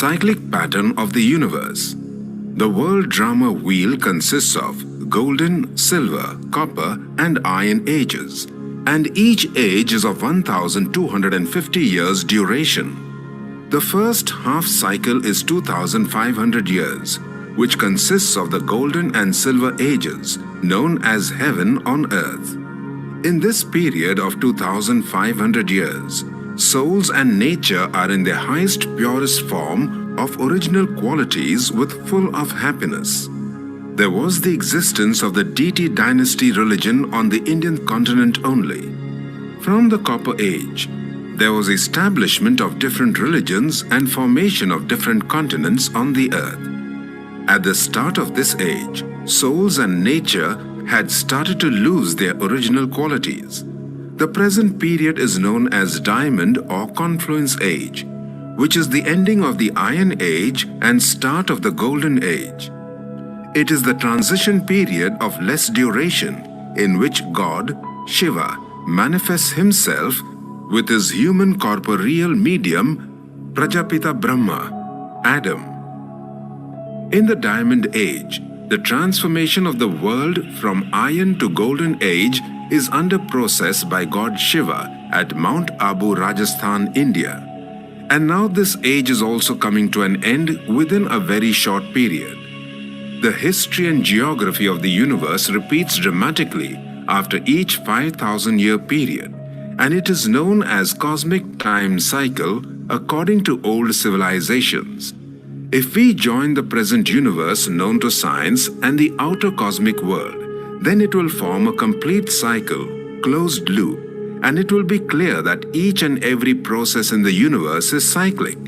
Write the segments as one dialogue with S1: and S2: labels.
S1: cyclic pattern of the universe. The world drama wheel consists of golden, silver, copper, and iron ages, and each age is of 1250 years duration. The first half cycle is 2500 years, which consists of the golden and silver ages, known as heaven on earth. In this period of 2500 years, souls and nature are in their highest, purest form of original qualities with full of happiness. There was the existence of the deity dynasty religion on the Indian continent only. From the Copper Age, there was establishment of different religions and formation of different continents on the earth. At the start of this age, souls and nature had started to lose their original qualities. The present period is known as Diamond or Confluence Age, which is the ending of the Iron Age and start of the Golden Age. It is the transition period of less duration in which God, Shiva, manifests himself with his human corporeal medium, Prajapita Brahma, Adam. In the Diamond Age, the transformation of the world from Iron to Golden Age is under process by God Shiva at Mount Abu, Rajasthan, India. And now this age is also coming to an end within a very short period. The history and geography of the universe repeats dramatically after each 5,000-year period, and it is known as cosmic time cycle according to old civilizations. If we join the present universe known to science and the outer cosmic world, then it will form a complete cycle, closed loop, and it will be clear that each and every process in the universe is cyclic.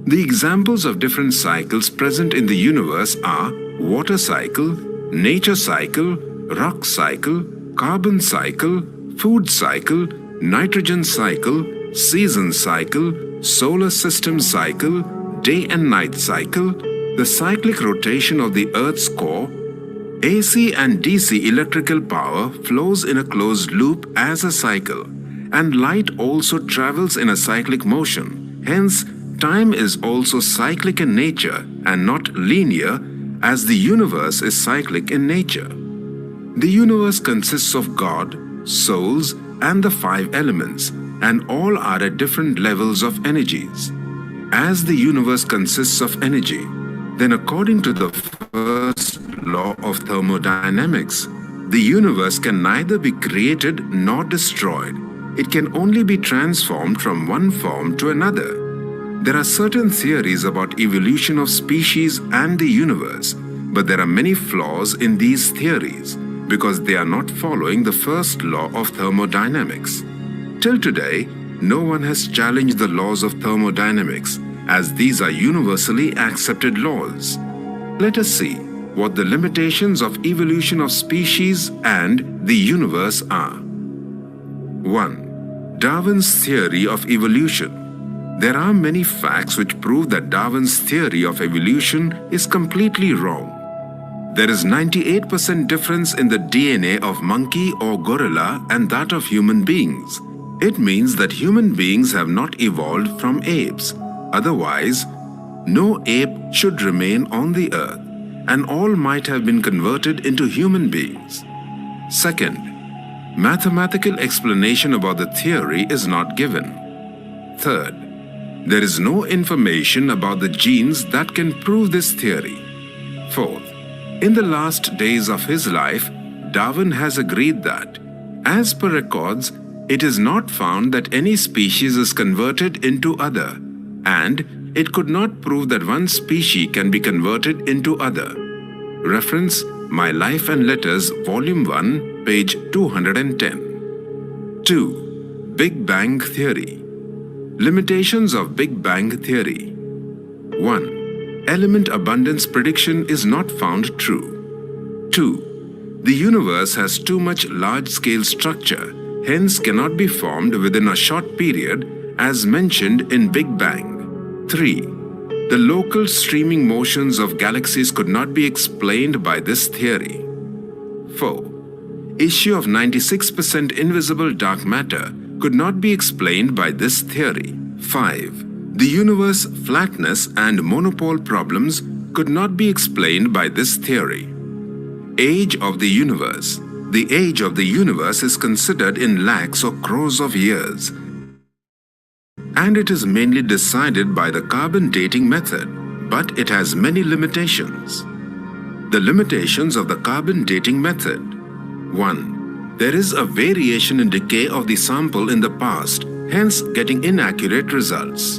S1: The examples of different cycles present in the universe are water cycle, nature cycle, rock cycle, carbon cycle, food cycle, nitrogen cycle, season cycle, solar system cycle, day and night cycle, the cyclic rotation of the Earth's core. AC and DC electrical power flows in a closed loop as a cycle, and light also travels in a cyclic motion. Hence, time is also cyclic in nature and not linear, as the universe is cyclic in nature. The universe consists of God, souls, and the five elements, and all are at different levels of energies. As the universe consists of energy, then according to the first law of thermodynamics, the universe can neither be created nor destroyed. It can only be transformed from one form to another. There are certain theories about evolution of species and the universe, but there are many flaws in these theories because they are not following the first law of thermodynamics. Till today, no one has challenged the laws of thermodynamics, as these are universally accepted laws. Let us see what the limitations of evolution of species and the universe are. 1. Darwin's theory of evolution. There are many facts which prove that Darwin's theory of evolution is completely wrong. There is 98% difference in the DNA of monkey or gorilla and that of human beings. It means that human beings have not evolved from apes. Otherwise, no ape should remain on the earth, and all might have been converted into human beings. Second, mathematical explanation about the theory is not given. Third, there is no information about the genes that can prove this theory. Fourth, in the last days of his life, Darwin has agreed that, as per records, it is not found that any species is converted into other, and it could not prove that one species can be converted into other. Reference My Life and Letters, Volume 1, page 210. 2. Big Bang Theory. Limitations of Big Bang Theory. 1. Element abundance prediction is not found true. 2. The universe has too much large-scale structure, hence cannot be formed within a short period as mentioned in Big Bang. 3. The local streaming motions of galaxies could not be explained by this theory. 4. Issue of 96% invisible dark matter could not be explained by this theory. 5. The universe flatness and monopole problems could not be explained by this theory. Age of the universe. The age of the universe is considered in lakhs or crores of years, and it is mainly decided by the carbon dating method, but it has many limitations. The limitations of the carbon dating method. 1. There is a variation in decay of the sample in the past, hence getting inaccurate results.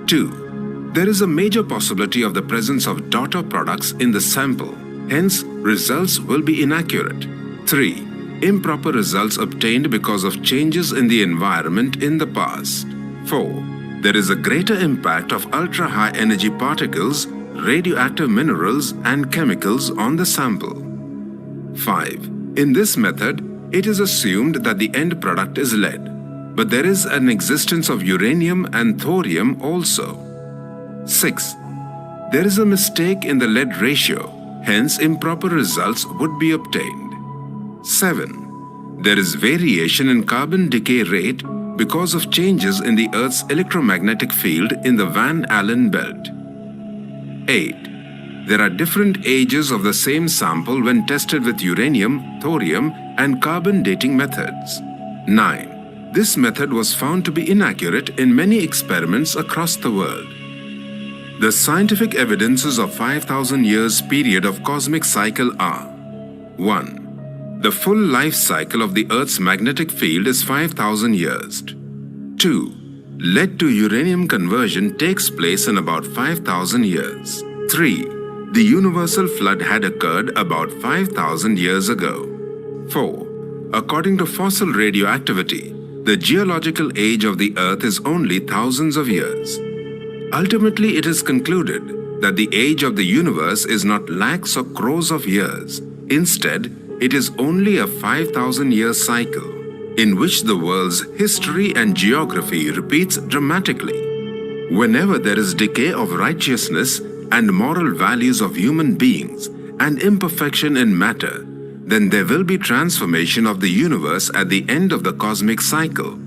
S1: 2. There is a major possibility of the presence of daughter products in the sample, hence results will be inaccurate. 3. Improper results obtained because of changes in the environment in the past. 4. There is a greater impact of ultra-high energy particles, radioactive minerals and chemicals on the sample. 5. In this method, it is assumed that the end product is lead, but there is an existence of uranium and thorium also. 6. There is a mistake in the lead ratio, hence improper results would be obtained. 7. There is variation in carbon decay rate because of changes in the Earth's electromagnetic field in the Van Allen belt. 8. There are different ages of the same sample when tested with uranium, thorium, and carbon dating methods. 9. This method was found to be inaccurate in many experiments across the world. The scientific evidences of 5,000 years period of cosmic cycle are: 1. The full life cycle of the Earth's magnetic field is 5,000 years. 2. Lead to uranium conversion takes place in about 5,000 years. 3. The universal flood had occurred about 5,000 years ago. 4. According to fossil radioactivity, the geological age of the Earth is only thousands of years. Ultimately, it is concluded that the age of the universe is not lakhs or crores of years. Instead, it is only a 5,000-year cycle in which the world's history and geography repeats dramatically. Whenever there is decay of righteousness and moral values of human beings and imperfection in matter, then there will be transformation of the universe at the end of the cosmic cycle.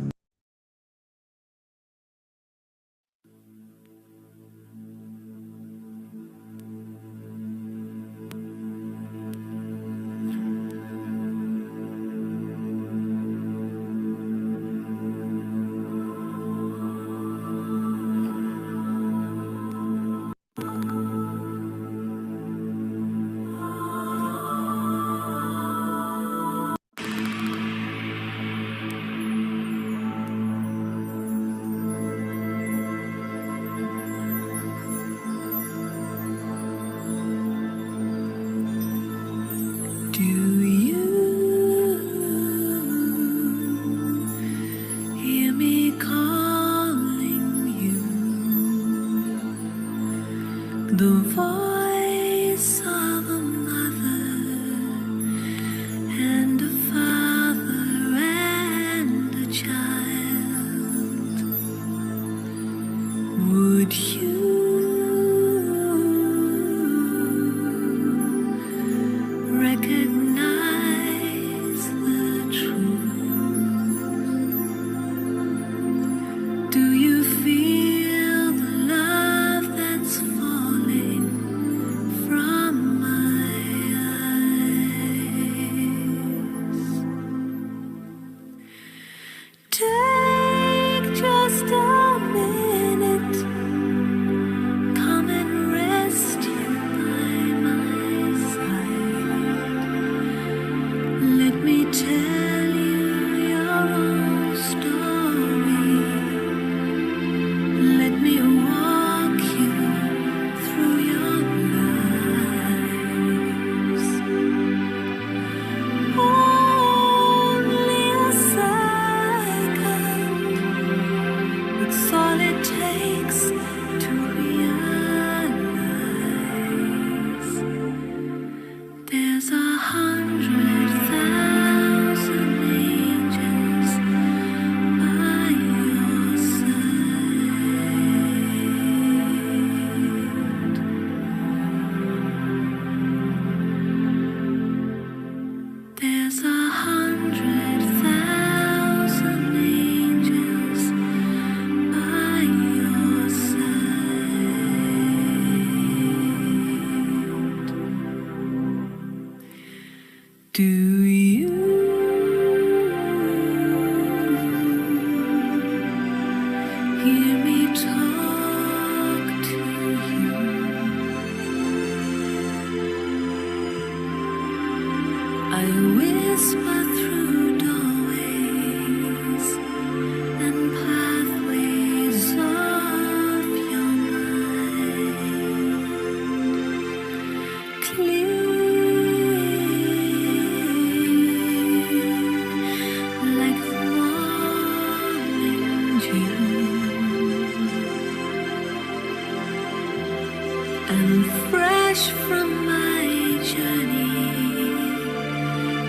S2: wish from my journey,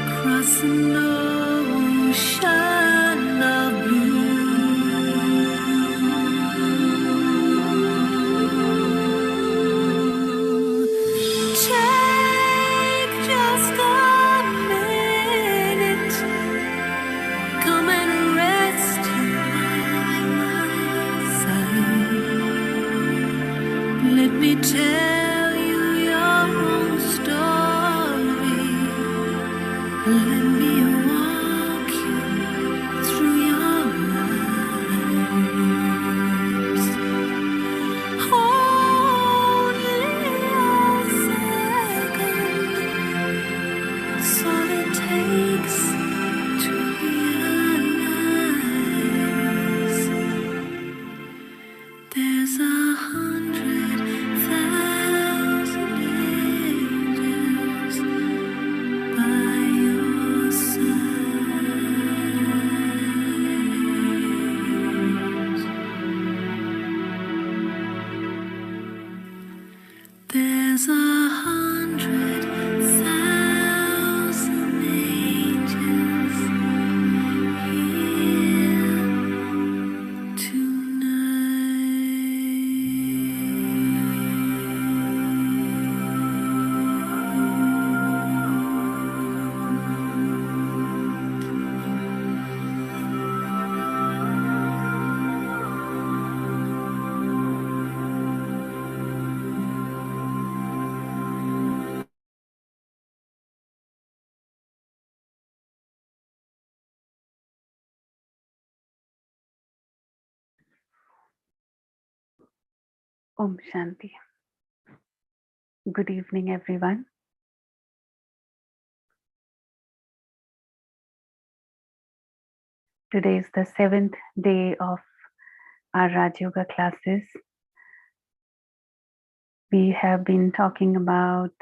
S2: cross an ocean of blue. Take just a minute, come and rest by my side. Let me tell you your own story. Let me walk you through your lives. Only a second, it's all it takes to realize there's 100,000 angels by your side. There's 100,000 angels here
S3: Om Shanti. Good evening, everyone. Today is the 7th day of our Rajyoga classes. We have been talking about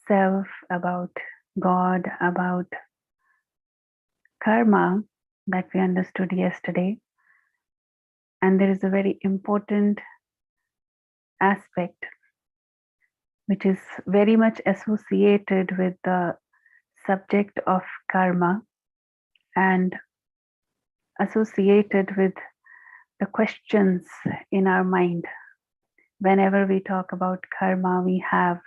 S3: self, about God, about karma that we understood yesterday. And there is a very important aspect which is very much associated with the subject of karma and associated with the questions in our mind. Whenever we talk about karma, we have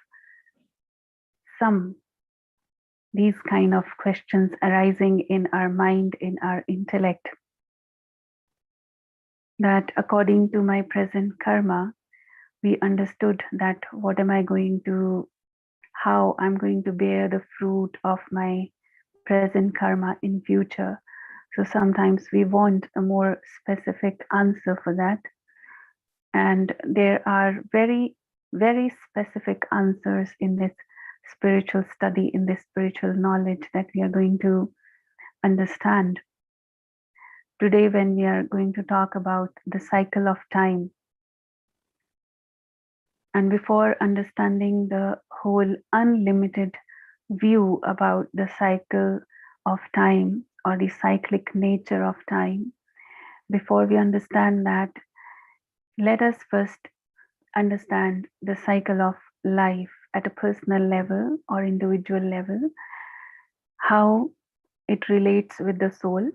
S3: these kind of questions arising in our mind, in our intellect, that according to my present karma, we understood that how I'm going to bear the fruit of my present karma in future. So sometimes we want a more specific answer for that. And there are very, very specific answers in this spiritual study, in this spiritual knowledge that we are going to understand. Today, when we are going to talk about the cycle of time, and before understanding the whole unlimited view about the cycle of time or the cyclic nature of time, before we understand that, let us first understand the cycle of life at a personal level or individual level, how it relates with the soul.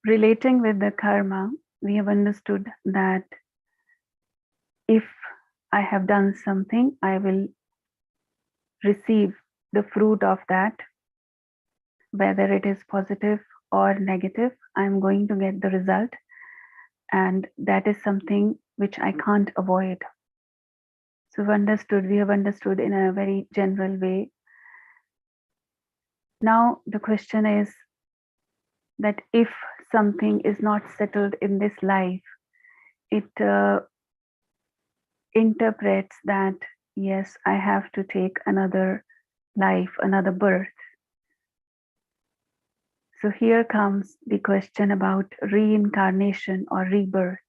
S3: Relating with the karma, we have understood that if I have done something, I will receive the fruit of that, whether it is positive or negative, I'm going to get the result. And that is something which I can't avoid. So we have understood in a very general way. Now the question is that if something is not settled in this life, it interprets that, yes, I have to take another life, another birth. So here comes the question about reincarnation or rebirth,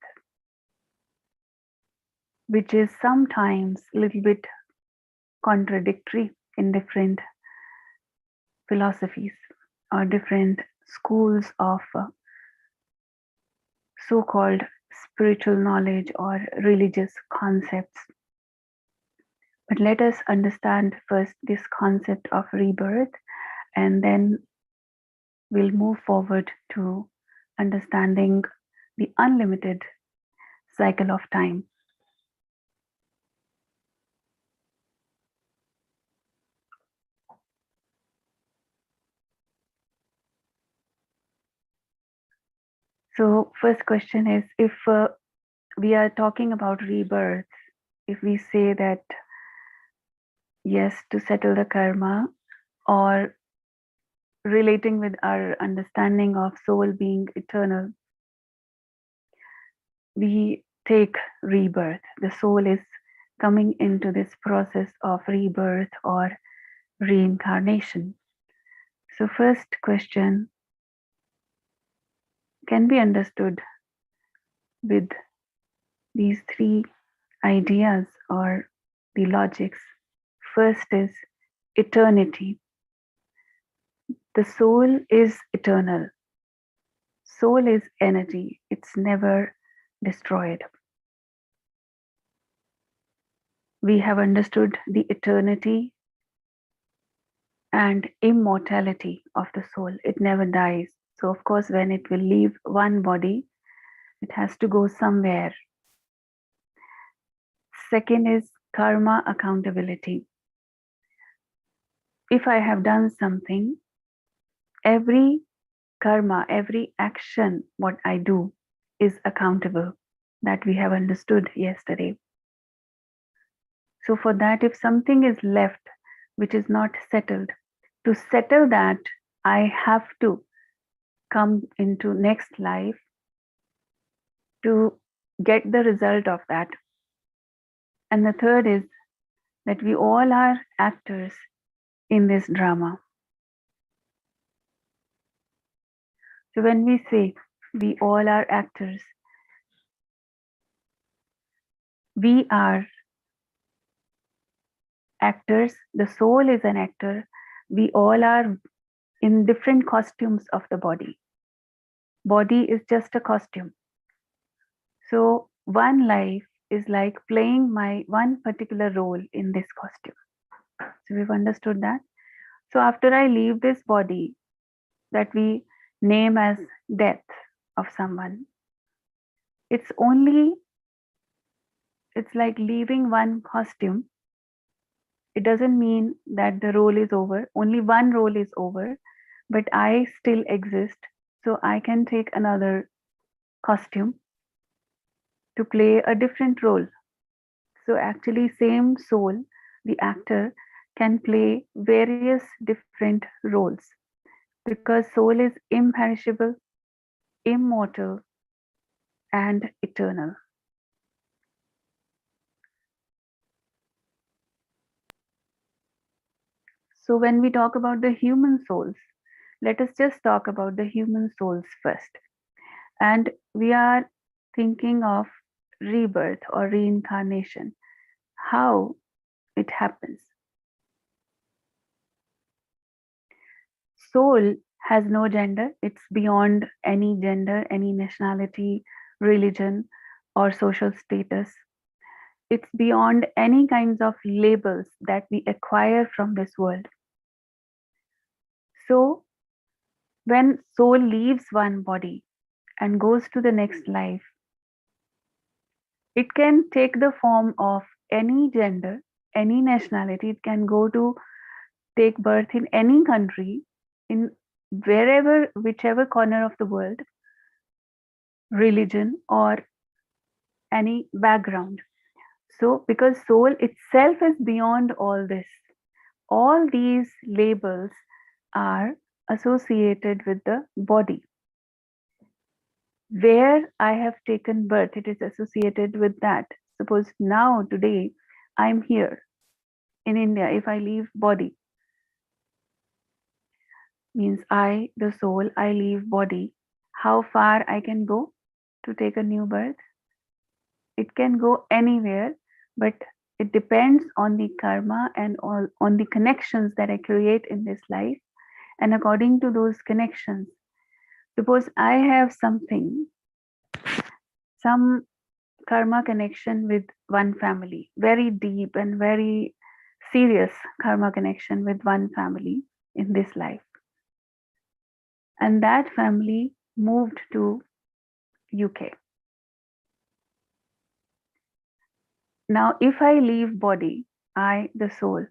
S3: which is sometimes a little bit contradictory in different philosophies or different schools of so-called spiritual knowledge or religious concepts. But let us understand first this concept of rebirth, and then we'll move forward to understanding the unlimited cycle of time. So, first question is, if we are talking about rebirth, if we say that yes, to settle the karma, or relating with our understanding of soul being eternal, we take rebirth. The soul is coming into this process of rebirth or reincarnation. So, first question can be understood with these three ideas or the logics. First is eternity. The soul is eternal. Soul is energy, it's never destroyed. We have understood the eternity and immortality of the soul. It never dies. So, of course, when it will leave one body, it has to go somewhere. Second is karma accountability. If I have done something, every karma, every action, what I do is accountable. That we have understood yesterday. So, for that, if something is left which is not settled, to settle that, I have to come into next life to get the result of that. And the third is that we all are actors in this drama. So when we say we all are actors, we are actors, the soul is an actor, we all are in different costumes of the body. Body is just a costume. So one life is like playing my one particular role in this costume. So we've understood that. So after I leave this body that we name as death of someone, it's like leaving one costume. It doesn't mean that the role is over. Only one role is over, but I still exist. So I can take another costume to play a different role. So actually, same soul, the actor, can play various different roles because soul is imperishable, immortal, and eternal. So when we talk about the human souls, let us just talk about the human souls first. And we are thinking of rebirth or reincarnation, how it happens. Soul has no gender, it's beyond any gender, any nationality, religion, or social status. It's beyond any kinds of labels that we acquire from this world. So, when soul leaves one body and goes to the next life, it can take the form of any gender, any nationality. It can go to take birth in any country, in wherever, whichever corner of the world, religion, or any background. So, because soul itself is beyond all this, all these labels are associated with the body. Where I have taken birth, it is associated with that. Suppose now, today, I'm here in India. If I leave body, means I, the soul, I leave body. How far I can go to take a new birth? It can go anywhere, but it depends on the karma and all on the connections that I create in this life. And according to those connections, suppose I have something some karma connection with one family, very deep and very serious karma connection with one family in this life. And that family moved to UK. Now, if I leave body, I, the soul,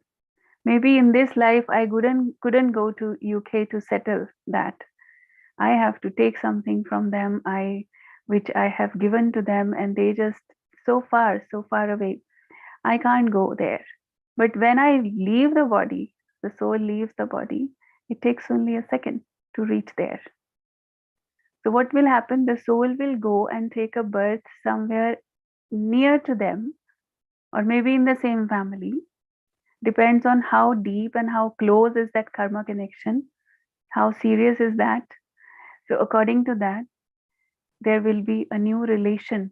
S3: maybe in this life I couldn't go to UK to settle that. I have to take something from them, which I have given to them, and they just so far away. I can't go there. But when I leave the body, the soul leaves the body, it takes only a second to reach there. So what will happen? The soul will go and take a birth somewhere near to them, or maybe in the same family. Depends on how deep and how close is that karma connection, how serious is that. So according to that, there will be a new relation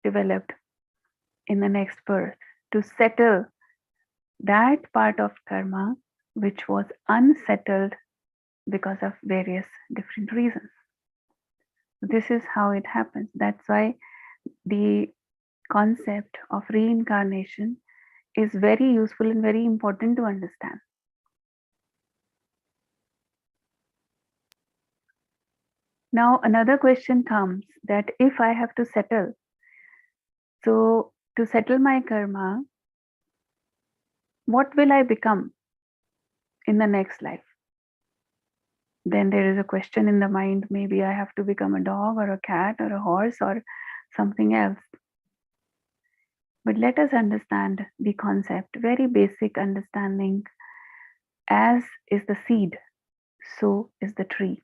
S3: developed in the next birth to settle that part of karma which was unsettled because of various different reasons. This is how it happens. That's why the concept of reincarnation is very useful and very important to understand. Now, another question comes that if I have to settle, so to settle my karma, what will I become in the next life? Then there is a question in the mind, maybe I have to become a dog or a cat or a horse or something else. But let us understand the concept, very basic understanding. As is the seed, so is the tree.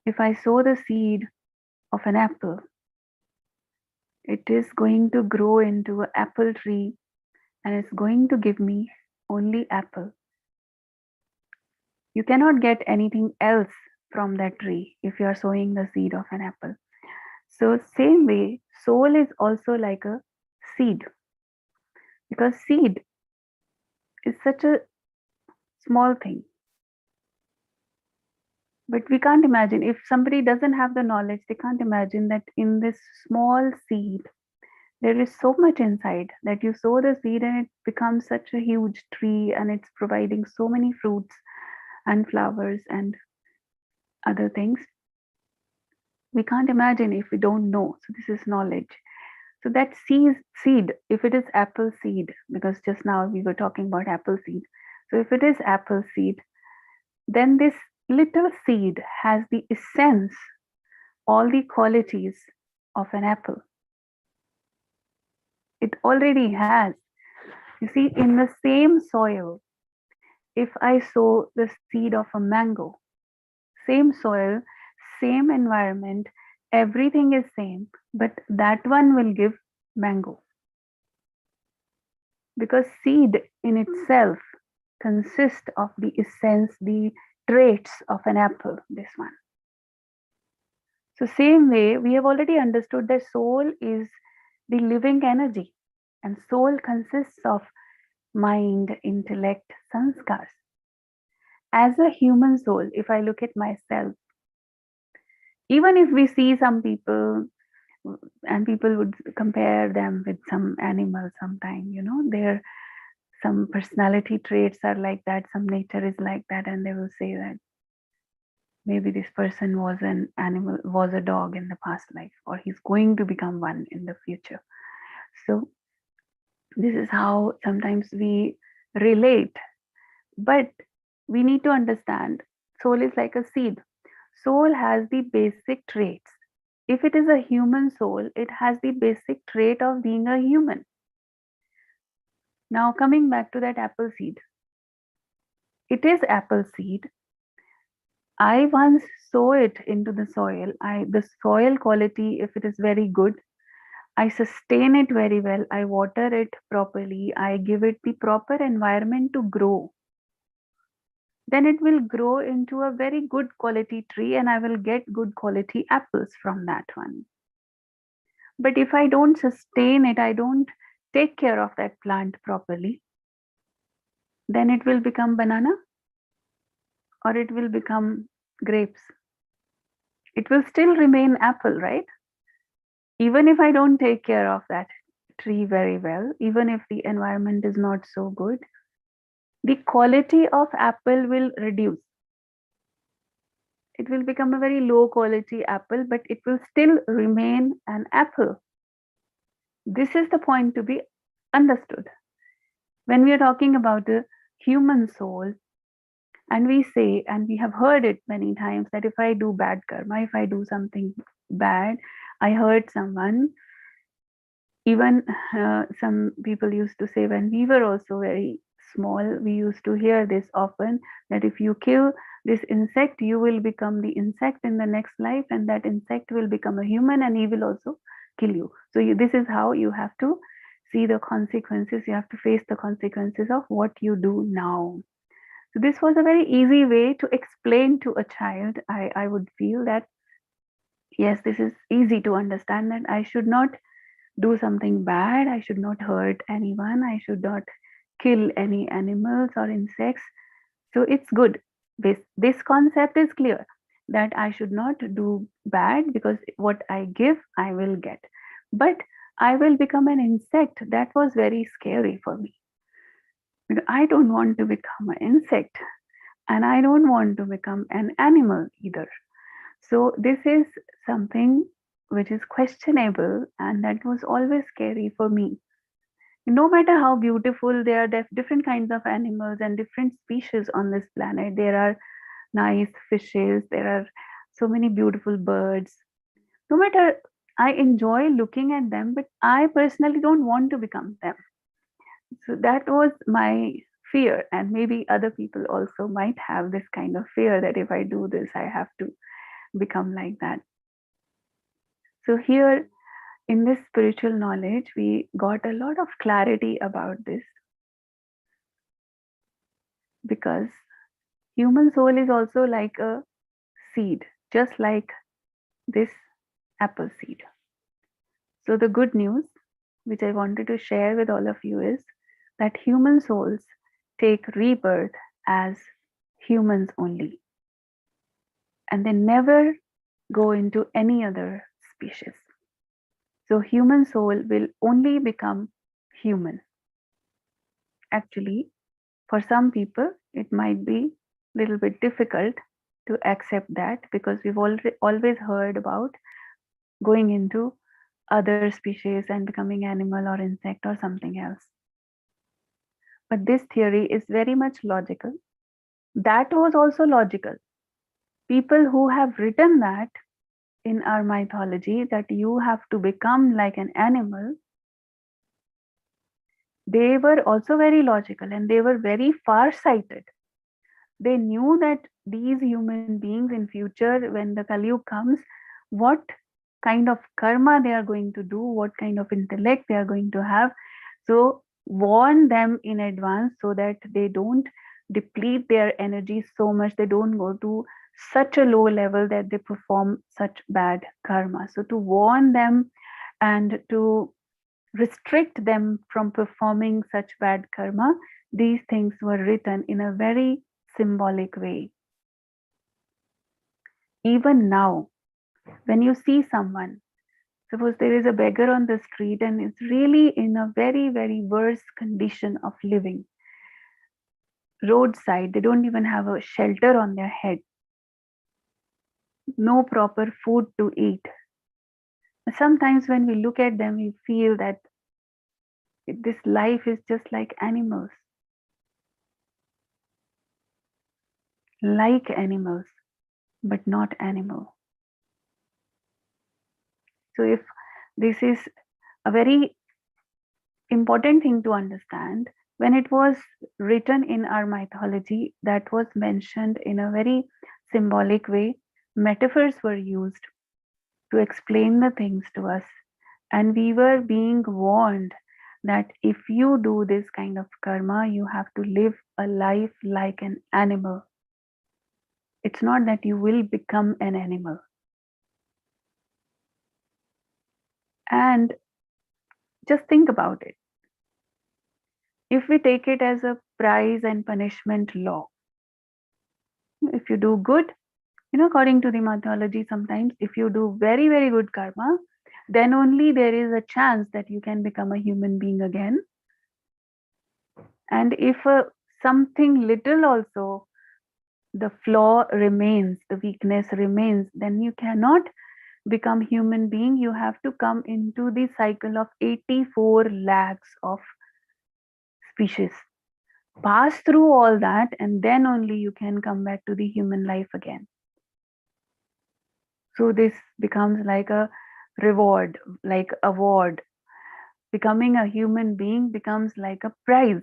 S3: If I sow the seed of an apple, it is going to grow into an apple tree and it's going to give me only apple. You cannot get anything else from that tree if you are sowing the seed of an apple. So same way, soul is also like a seed, because seed is such a small thing. But we can't imagine, if somebody doesn't have the knowledge, they can't imagine that in this small seed, there is so much inside that you sow the seed and it becomes such a huge tree and it's providing so many fruits and flowers and other things. We can't imagine if we don't know. So this is knowledge. So that seed, if it is apple seed, because just now we were talking about apple seed. So if it is apple seed, then this little seed has the essence, all the qualities of an apple. It already has. You see, in the same soil, if I sow the seed of a mango, same soil, same environment, everything is same, but that one will give mango. Because seed in itself consists of the essence, the traits of an apple, this one. So same way, we have already understood that soul is the living energy, and soul consists of mind, intellect, sanskars. As a human soul, if I look at myself, even if we see some people and people would compare them with some animal sometime, their some personality traits are like that, some nature is like that, and they will say that maybe this person was an animal, was a dog in the past life, or he's going to become one in the future. So this is how sometimes we relate. But we need to understand, soul is like a seed. Soul has the basic traits. If it is a human soul, it has the basic trait of being a human. Now coming back to that apple seed. It is apple seed. I once sow it into the soil. The soil quality, if it is very good, I sustain it very well. I water it properly. I give it the proper environment to grow. Then it will grow into a very good quality tree and I will get good quality apples from that one. But if I don't sustain it, I don't take care of that plant properly, then it will become banana or it will become grapes. It will still remain apple, right? Even if I don't take care of that tree very well, even if the environment is not so good, the quality of apple will reduce. It will become a very low quality apple, but it will still remain an apple. This is the point to be understood. When we are talking about the human soul, and we say, and we have heard it many times, that if I do bad karma, if I do something bad, I hurt someone. Even some people used to say, when we were also very small, we used to hear this often, that if you kill this insect, you will become the insect in the next life, and that insect will become a human and he will also kill you. So this is how you have to see the consequences. You have to face the consequences of what you do now. So this was a very easy way to explain to a child. I would feel that yes, this is easy to understand, that I should not do something bad, I should not hurt anyone, I should not kill any animals or insects. So it's good. This concept is clear, that I should not do bad, because what I give, I will get. But I will become an insect. That was very scary for me. Because I don't want to become an insect, and I don't want to become an animal either. So this is something which is questionable, and that was always scary for me. No matter how beautiful, there are different kinds of animals and different species on this planet. There are nice fishes, there are so many beautiful birds. No matter, I enjoy looking at them, but I personally don't want to become them. So that was my fear, and maybe other people also might have this kind of fear, that if I do this, I have to become like that. So here in this spiritual knowledge, we got a lot of clarity about this, because human soul is also like a seed, just like this apple seed. So the good news which I wanted to share with all of you is that human souls take rebirth as humans only, and they never go into any other species. So human soul will only become human. Actually, for some people, it might be a little bit difficult to accept that, because we've always heard about going into other species and becoming animal or insect or something else. But this theory is very much logical. That was also logical. People who have written that in our mythology, that you have to become like an animal, they were also very logical, and they were very far-sighted. They knew that these human beings in future, when the Kali comes, what kind of karma they are going to do, what kind of intellect they are going to have. So warn them in advance, so that they don't deplete their energy so much, they don't go to such a low level that they perform such bad karma. So to warn them and to restrict them from performing such bad karma, these things were written in a very symbolic way. Even now, when you see someone, suppose there is a beggar on the street and is really in a very, very worse condition of living, roadside, they don't even have a shelter on their head, no proper food to eat. Sometimes when we look at them, we feel that this life is just like animals, but not animal. So if this is a very important thing to understand, when it was written in our mythology, that was mentioned in a very symbolic way. Metaphors were used to explain the things to us, and we were being warned that if you do this kind of karma, you have to live a life like an animal. It's not that you will become an animal. And just think about it. If we take it as a prize and punishment law, if you do good, according to the mythology, sometimes if you do very, very good karma, then only there is a chance that you can become a human being again. And if something little also, the flaw remains, the weakness remains, then you cannot become human being. You have to come into the cycle of 84 lakhs of species, pass through all that, and then only you can come back to the human life again. So this becomes like a reward, like award. Becoming a human being becomes like a prize.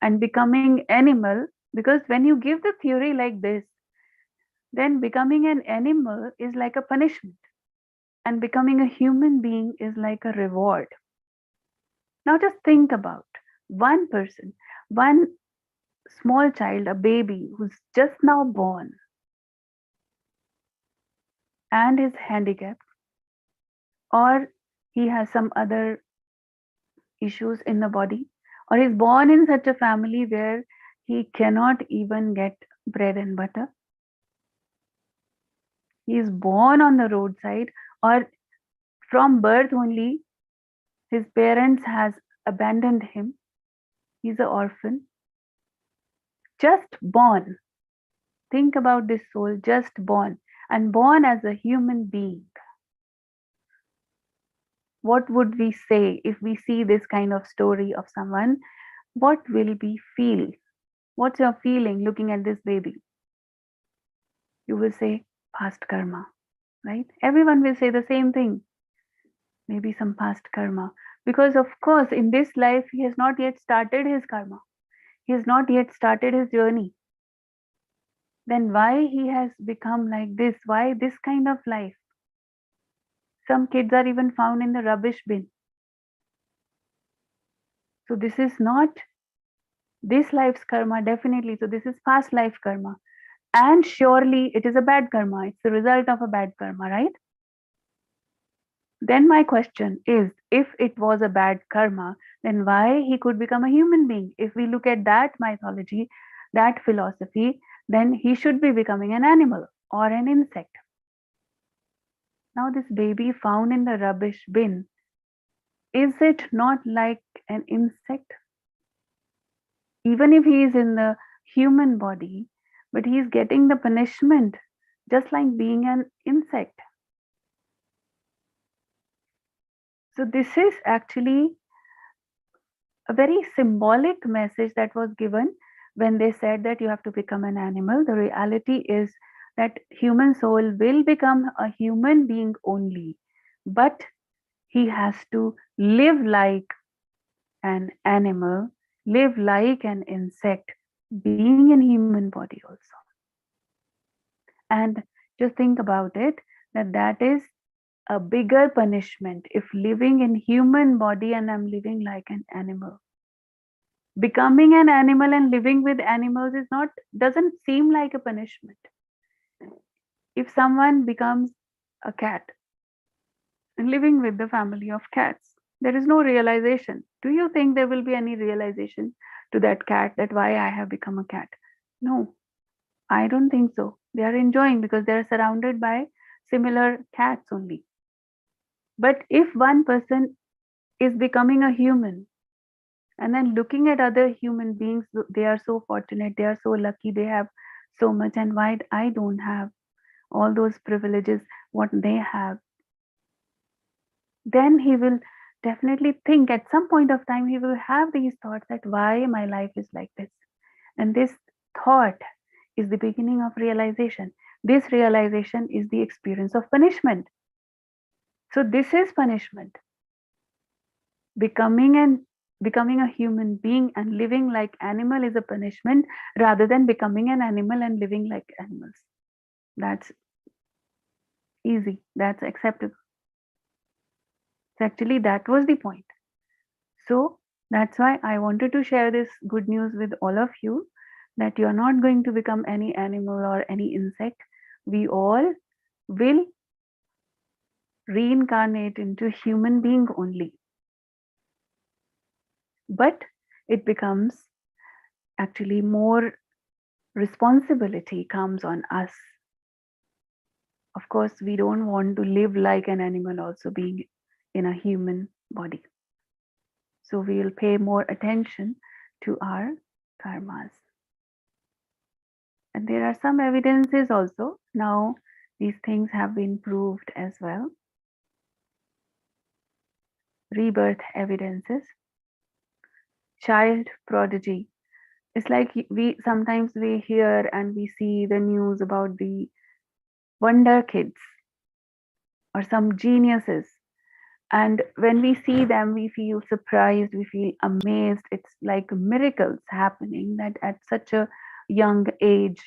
S3: And becoming animal, because when you give the theory like this, then becoming an animal is like a punishment, and becoming a human being is like a reward. Now just think about one person, one small child, a baby who's just now born and is handicapped, or he has some other issues in the body, or is born in such a family where he cannot even get bread and butter. He is born on the roadside, or from birth only his parents has abandoned him. He's an orphan, just born. Think about this soul, just born, and born as a human being. What would we say if we see this kind of story of someone? What will we feel? What's your feeling looking at this baby? You will say past karma, right? Everyone will say the same thing. Maybe some past karma. Because of course, in this life, he has not yet started his karma. He has not yet started his journey. Then why he has become like this? Why this kind of life? Some kids are even found in the rubbish bin. So this is not this life's karma, definitely. So this is past life karma. And surely it is a bad karma. It's the result of a bad karma, right? Then my question is, if it was a bad karma, then why he could become a human being? If we look at that mythology, that philosophy, then he should be becoming an animal or an insect. Now this baby found in the rubbish bin, is it not like an insect? Even if he is in the human body, but he is getting the punishment just like being an insect. So this is actually a very symbolic message that was given when they said that you have to become an animal. The reality is that human soul will become a human being only, but he has to live like an animal, live like an insect, being in human body also. And just think about it, that is a bigger punishment if living in human body and I'm living like an animal. Becoming an animal and living with animals is not, doesn't seem like a punishment. If someone becomes a cat and living with the family of cats, there is no realization. Do you think there will be any realization to that cat that why I have become a cat? No, I don't think so. They are enjoying because they are surrounded by similar cats only. But if one person is becoming a human and then looking at other human beings, they are so fortunate, they are so lucky, they have so much, and why I don't have all those privileges what they have, then he will definitely think at some point of time, he will have these thoughts that why my life is like this. And this thought is the beginning of realization. This realization is the experience of punishment. So this is punishment. Becoming a human being and living like animal is a punishment rather than becoming an animal and living like animals. That's easy. That's acceptable. So actually, that was the point. So that's why I wanted to share this good news with all of you, that you are not going to become any animal or any insect. We all will reincarnate into human being only. But it becomes actually more responsibility comes on us of course, we don't want to live like an animal also being in a human body. So we will pay more attention to our karmas. And there are some evidences also. Now, these things have been proved as well. Rebirth evidences. Child prodigy. It's like we sometimes we hear and we see the news about the wonder kids or some geniuses. And when we see them, we feel surprised, we feel amazed. It's like miracles happening that at such a young age,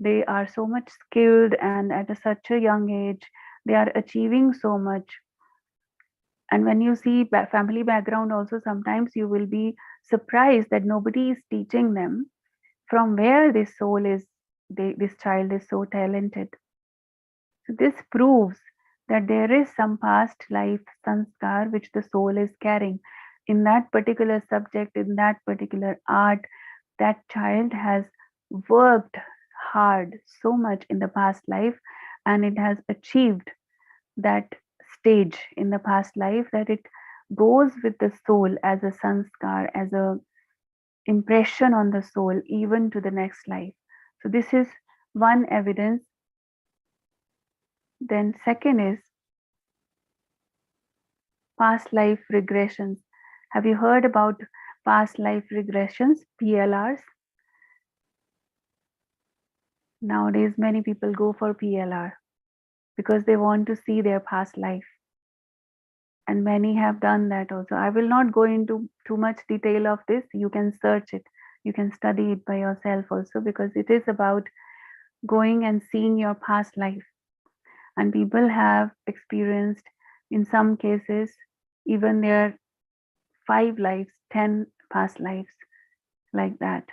S3: they are so much skilled, and at such a young age, they are achieving so much. And when you see family background, also sometimes you will be surprised that nobody is teaching them from where this soul is, this child is so talented. So this proves that there is some past life sanskar which the soul is carrying. In that particular subject, in that particular art, that child has worked hard so much in the past life, and it has achieved that stage in the past life that it goes with the soul as a sanskar, as a impression on the soul even to the next life. So this is one evidence. Then second is past life regressions. Have you heard about past life regressions, PLRs? Nowadays, many people go for PLR because they want to see their past life. And many have done that also. I will not go into too much detail of this. You can search it. You can study it by yourself also, because it is about going and seeing your past life. And people have experienced, in some cases, even their 5 lives, 10 past lives, like that.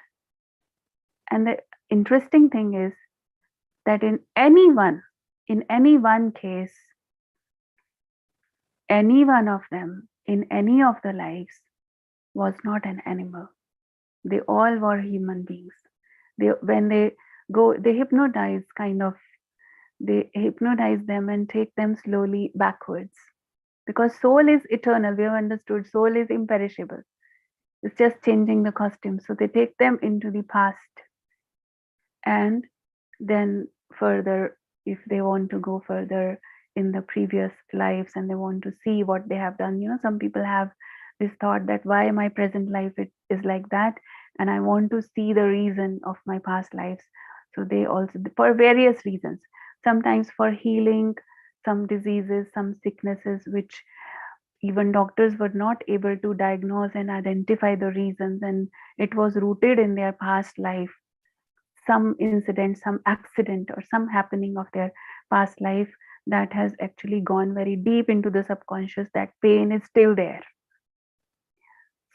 S3: And the interesting thing is that in any one case, any one of them in any of the lives was not an animal. They all were human beings. When they go, they hypnotize they hypnotize them and take them slowly backwards. Because soul is eternal. We have understood soul is imperishable. It's just changing the costume. So they take them into the past, and then further, if they want to go further in the previous lives and they want to see what they have done, some people have this thought that why my present life it is like that, and I want to see the reason of my past lives. So they also, for various reasons, sometimes for healing some diseases, some sicknesses which even doctors were not able to diagnose and identify the reasons, and it was rooted in their past life, some incident, some accident, or some happening of their past life that has actually gone very deep into the subconscious. That pain is still there.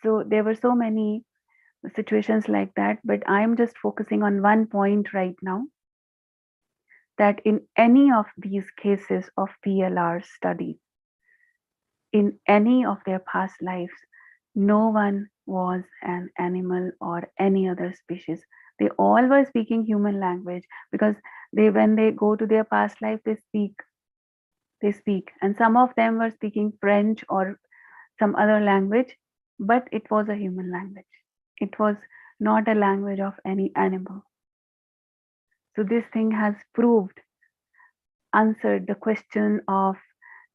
S3: So there were so many situations like that, but I'm just focusing on one point right now, that in any of these cases of PLR studies, in any of their past lives, no one was an animal or any other species. They all were speaking human language, because when they go to their past life, they speak, and some of them were speaking French or some other language, but it was a human language. It was not a language of any animal. So this thing has answered the question of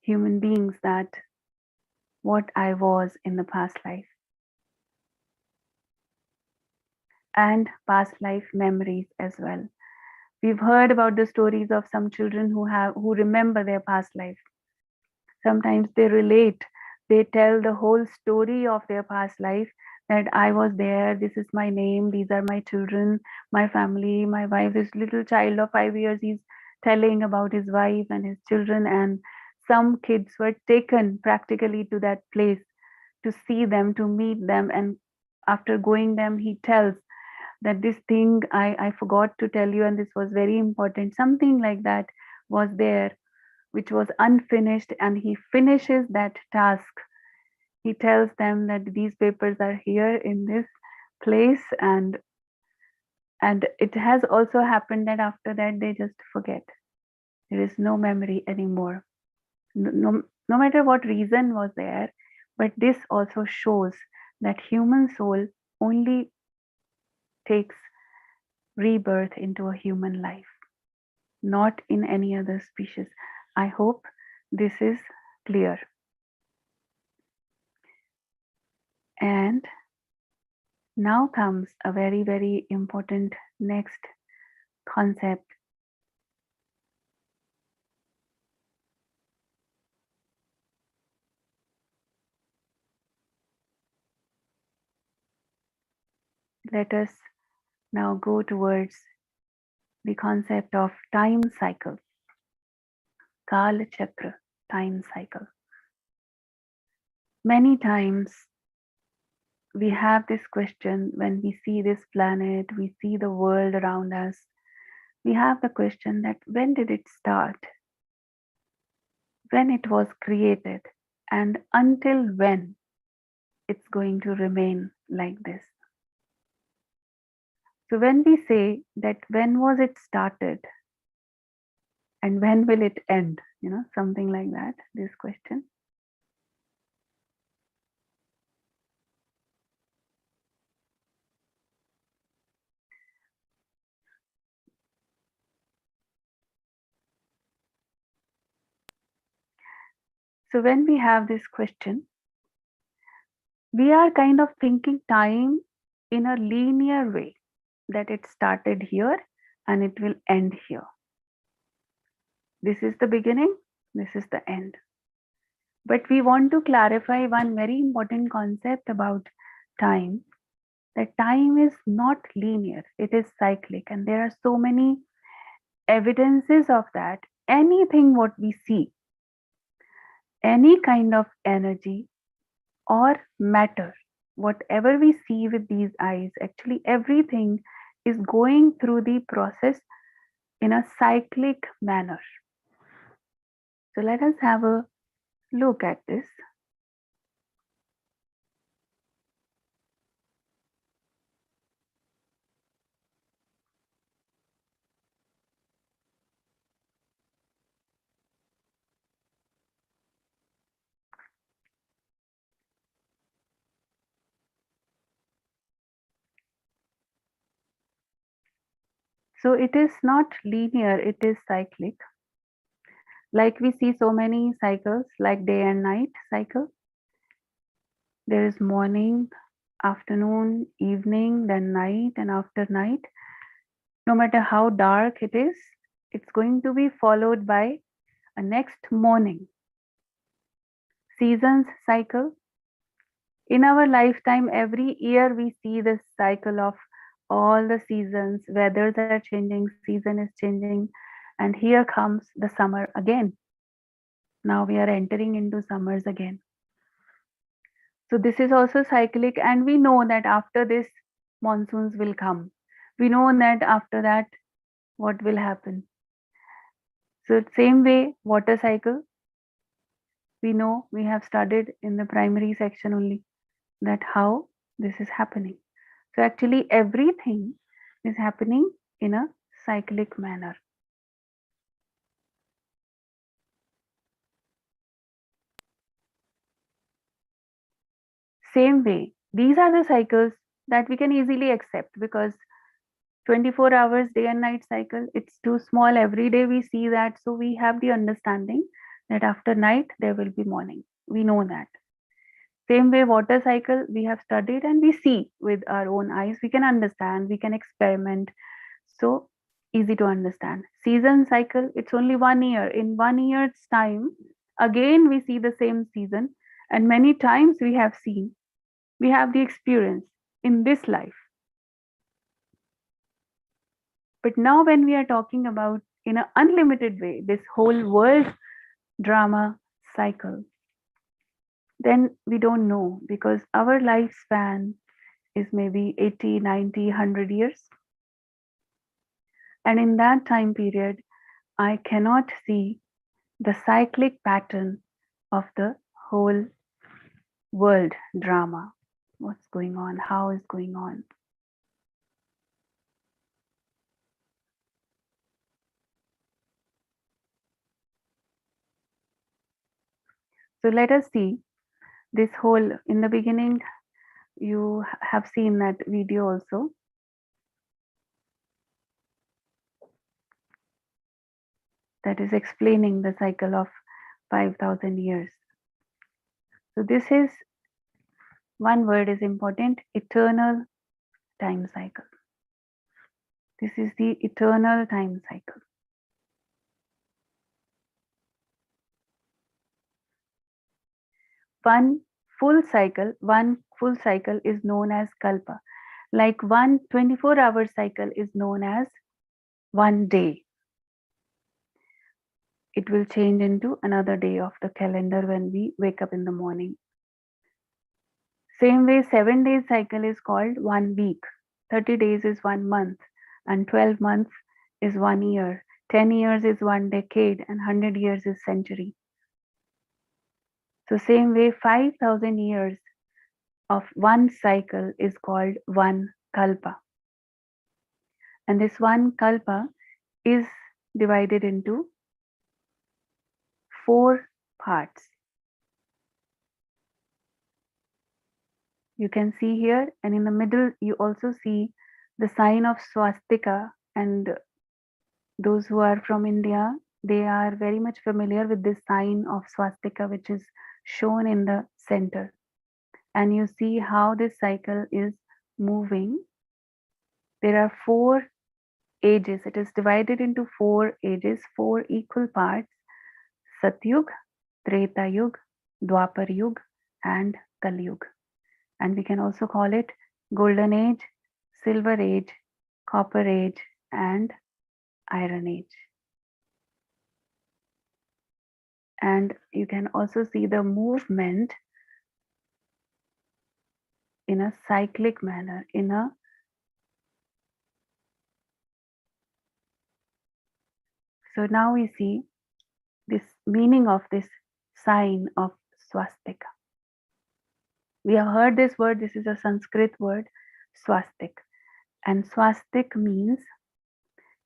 S3: human beings, that what I was in the past life. And past life memories as well. We've heard about the stories of some children who remember their past life. Sometimes they relate, they tell the whole story of their past life, that I was there, this is my name, these are my children, my family, my wife. This little child of 5 years, he's telling about his wife and his children, and some kids were taken practically to that place to see them, to meet them, and after going them, he tells that this thing I forgot to tell you, and this was very important. Something like that was there, which was unfinished, and he finishes that task. He tells them that these papers are here in this place, and it has also happened that after that they just forget. There is no memory anymore. No matter what reason was there, but this also shows that human soul only takes rebirth into a human life, not in any other species. I hope this is clear. And now comes a very, very important next concept. Let us now go towards the concept of time cycle, Kal Chakra, time cycle. Many times we have this question when we see this planet, we see the world around us. We have the question that when did it start? When it was created? And until when it's going to remain like this? So when we say that when was it started and when will it end? Something like that, this question. So when we have this question, we are kind of thinking time in a linear way, that it started here and it will end here. This is the beginning, this is the end. But we want to clarify one very important concept about time, that time is not linear, it is cyclic, and there are so many evidences of that. Anything what we see, any kind of energy or matter, whatever we see with these eyes, actually everything is going through the process in a cyclic manner. So let us have a look at this. So it is not linear, it is cyclic. Like we see so many cycles, like day and night cycle. There is morning, afternoon, evening, then night, and after night. No matter how dark it is, it's going to be followed by a next morning. Seasons cycle. In our lifetime, every year we see this cycle of all the seasons. Weathers are changing, season is changing, and here comes the summer again. Now we are entering into summers again. So this is also cyclic, and we know that after this, monsoons will come. We know that after that, what will happen. So same way, water cycle. We know, we have studied in the primary section only, that how this is happening. So actually everything is happening in a cyclic manner. Same way, these are the cycles that we can easily accept, because 24 hours day and night cycle, it's too small. Every day we see that, so we have the understanding that after night there will be morning. We know that. Same way, water cycle, we have studied and we see with our own eyes. We can understand, we can experiment. So easy to understand. Season cycle, it's only 1 year. In 1 year's time, again we see the same season, and many times we have seen, we have the experience in this life. But now when we are talking about in an unlimited way, this whole world drama cycle, then we don't know, because our lifespan is maybe 80, 90, 100 years. And in that time period, I cannot see the cyclic pattern of the whole world drama. What's going on? How is going on? So let us see this whole, in the beginning, you have seen that video also. That is explaining the cycle of 5,000 years. So this is, one word is important, eternal time cycle. This is the eternal time cycle. One full cycle is known as kalpa. Like one 24-hour cycle is known as one day. It will change into another day of the calendar when we wake up in the morning. Same way, 7 days cycle is called 1 week. 30 days is 1 month, and 12 months is 1 year. 10 years is 1 decade, and 100 years is century. So same way, 5,000 years of one cycle is called one kalpa. And this one kalpa is divided into 4 parts. You can see here, and in the middle you also see the sign of swastika, and those who are from India, they are very much familiar with this sign of swastika, which is shown in the center. And you see how this cycle is moving. There are 4 ages. It is divided into 4 ages, 4 equal parts: Satyug, Treta Yug, Dwapar Yug, and Kali Yug. And we can also call it Golden Age, Silver Age, Copper Age, and Iron Age. And you can also see the movement in a cyclic manner, so now we see this meaning of this sign of swastika. We have heard this word. This is a Sanskrit word, swastik. And swastik means,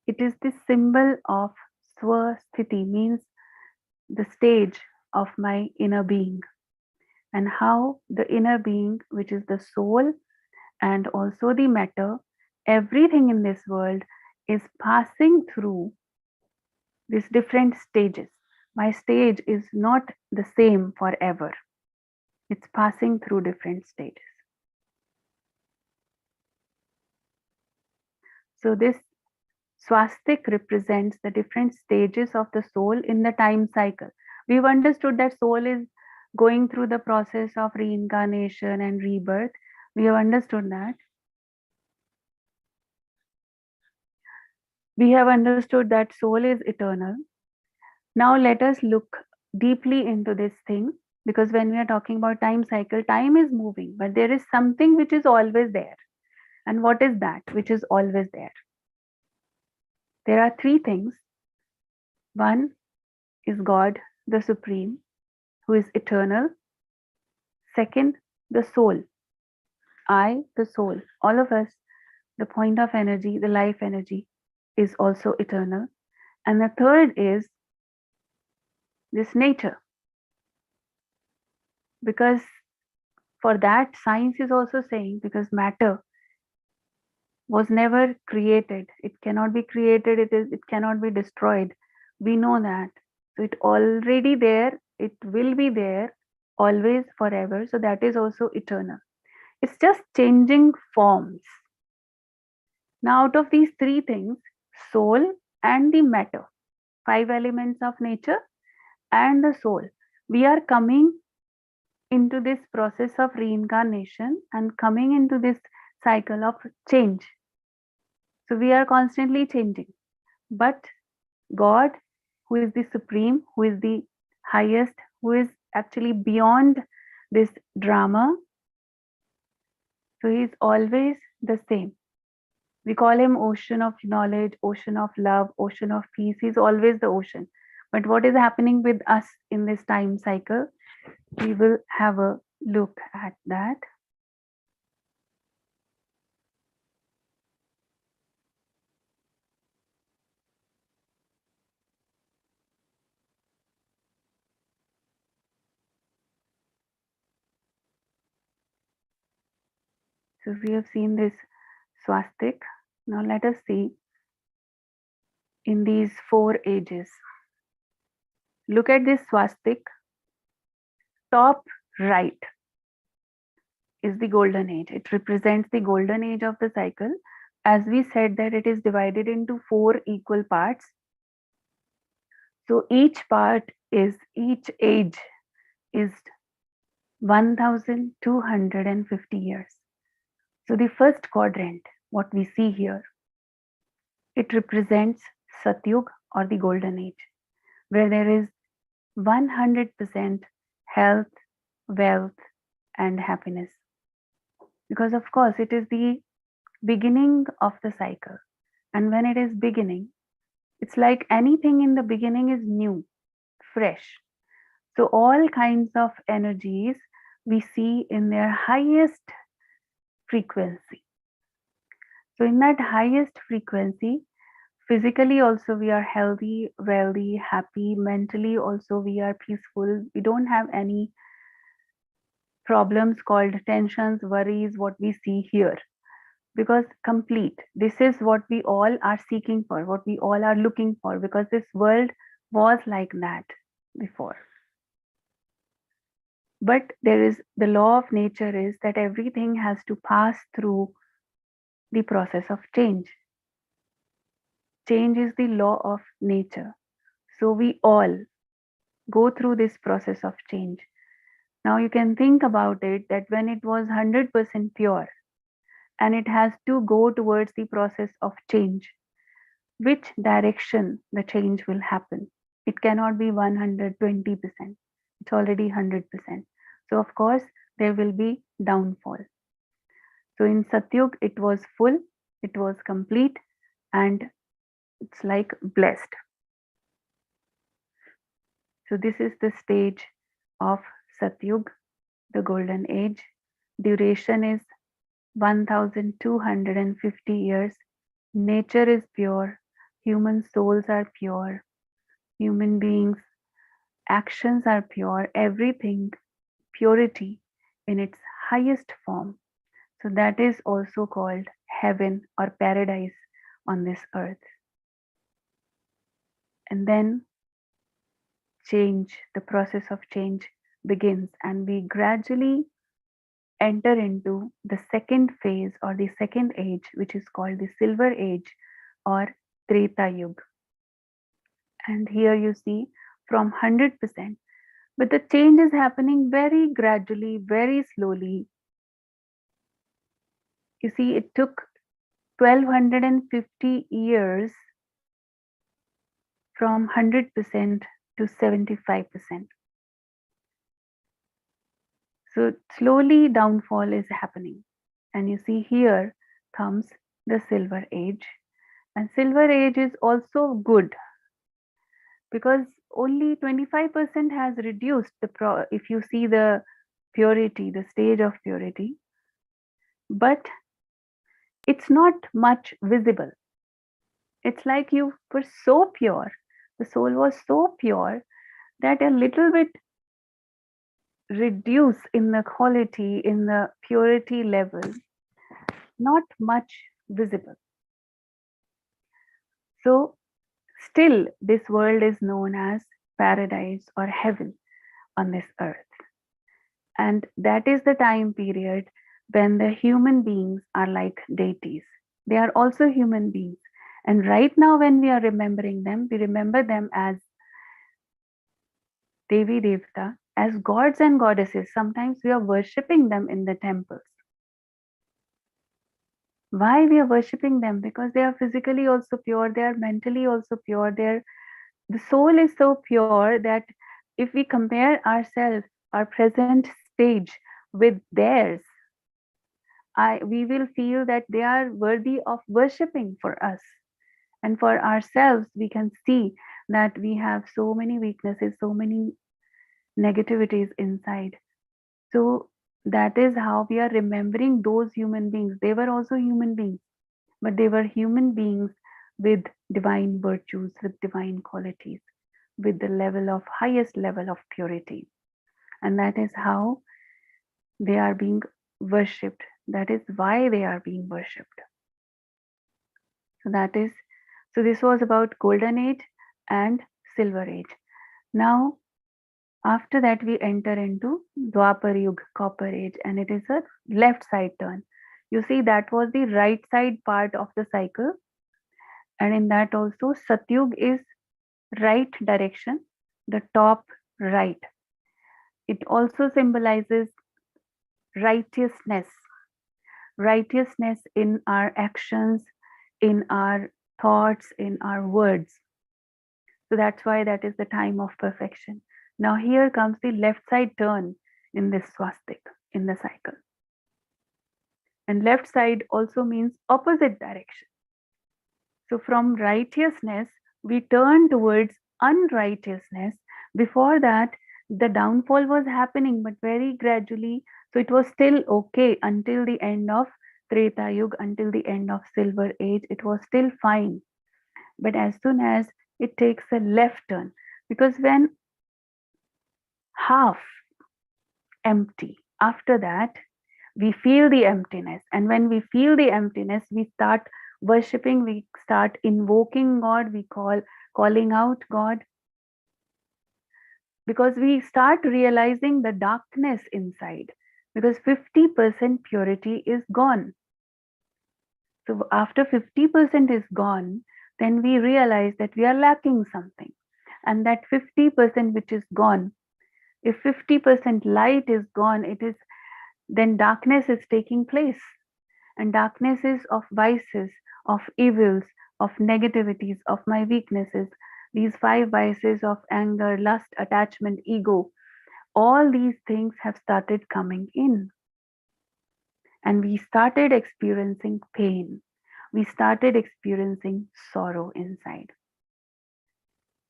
S3: it is the symbol of swasthiti, means the stage of my inner being, and how the inner being, which is the soul and also the matter, everything in this world is passing through these different stages. My stage is not the same forever. It's passing through different stages. So this swastik represents the different stages of the soul in the time cycle. We've understood that soul is going through the process of reincarnation and rebirth. We have understood that. We have understood that soul is eternal. Now let us look deeply into this thing, because when we are talking about time cycle, time is moving, but there is something which is always there. And what is that which is always there? There are 3 things. One is God, the Supreme, who is eternal. Second, the soul. I, the soul, all of us, the point of energy, the life energy, is also eternal. And the third is this nature. Because for that, science is also saying, because matter was never created, it cannot be created, it cannot be destroyed. We know that. So it already there, it will be there always, forever. So that is also eternal. It's just changing forms. Now, out of these 3 things, soul and the matter, 5 elements of nature and the soul, we are coming into this process of reincarnation and coming into this cycle of change. So we are constantly changing. But God, who is the supreme, who is the highest, who is actually beyond this drama, so he is always the same. We call him ocean of knowledge, ocean of love, ocean of peace. He's always the ocean. But what is happening with us in this time cycle? We will have a look at that. So we have seen this swastik. Now let us see in these 4 ages. Look at this swastik. Top right is the golden age. It represents the golden age of the cycle. As we said that it is divided into 4 equal parts. So each each age is 1250 years. So the first quadrant, what we see here, it represents Satyug or the golden age, where there is 100% health, wealth, and happiness. Because of course it is the beginning of the cycle. And when it is beginning, it's like anything in the beginning is new, fresh. So all kinds of energies we see in their highest frequency. So in that highest frequency, physically also we are healthy, wealthy, happy. Mentally also we are peaceful. We don't have any problems called tensions, worries, what we see here. Because complete, this is what we all are seeking for, what we all are looking for, because this world was like that before. But there is the law of nature is that everything has to pass through the process of change. Change is the law of nature. So we all go through this process of change. Now you can think about it that when it was 100% pure and it has to go towards the process of change, which direction the change will happen? It cannot be 120%. It's already 100%. So of course there will be downfall. So in Satyug it was full, it was complete, and it's like blessed. So this is the stage of Satyug, the golden age. Duration is 1250 years. Nature is pure. Human souls are pure. Human beings' actions are pure. Everything purity in its highest form. So that is also called heaven or paradise on this earth. And then change, the process of change begins, and we gradually enter into the second phase or the second age, which is called the silver age or Treta Yuga. And here you see from 100%, but the change is happening very gradually, very slowly. You see, it took 1250 years from 100% to 75%. So slowly downfall is happening. And you see here comes the silver age. And silver age is also good because only 25% has reduced if you see the purity, the stage of purity, but it's not much visible. It's like you were so pure, the soul was so pure that a little bit reduce in the quality, in the purity level, not much visible. So still this world is known as paradise or heaven on this earth. And that is the time period when the human beings are like deities. They are also human beings. And right now, when we are remembering them, we remember them as Devi Devta, as gods and goddesses. Sometimes we are worshipping them in the temples. Why we are worshipping them? Because they are physically also pure, they are mentally also pure. The soul is so pure that if we compare ourselves, our present stage with theirs, we will feel that they are worthy of worshipping for us. And for ourselves, we can see that we have so many weaknesses, so many negativities inside. So that is how we are remembering those human beings. They were also human beings, but they were human beings with divine virtues, with divine qualities, with the highest level of purity. And that is how they are being worshipped. That is why they are being worshipped. So this was about golden age and silver age. Now after that we enter into Dwapar Yug, copper age, and it is a left side turn. You see, that was the right side part of the cycle, and in that also Satyug is right direction, the top right. It also symbolizes righteousness, righteousness in our actions, in our thoughts, in our words. So that's why that is the time of perfection. Now here comes the left side turn in this swastik, in the cycle. And left side also means opposite direction. So from righteousness, we turn towards unrighteousness. Before that, the downfall was happening, but very gradually. So it was still okay until the end of Treta Yuga, until the end of Silver Age. It was still fine. But as soon as it takes a left turn, because when half empty, after that, we feel the emptiness. And when we feel the emptiness, we start worshipping, we start invoking God, we calling out God, because we start realizing the darkness inside, because 50% purity is gone. So after 50% is gone, then we realize that we are lacking something. And that 50% which is gone, if 50% light is gone, it is then darkness is taking place. And darkness is of vices, of evils, of negativities, of my weaknesses. These 5 vices of anger, lust, attachment, ego, all these things have started coming in. And we started experiencing pain. We started experiencing sorrow inside.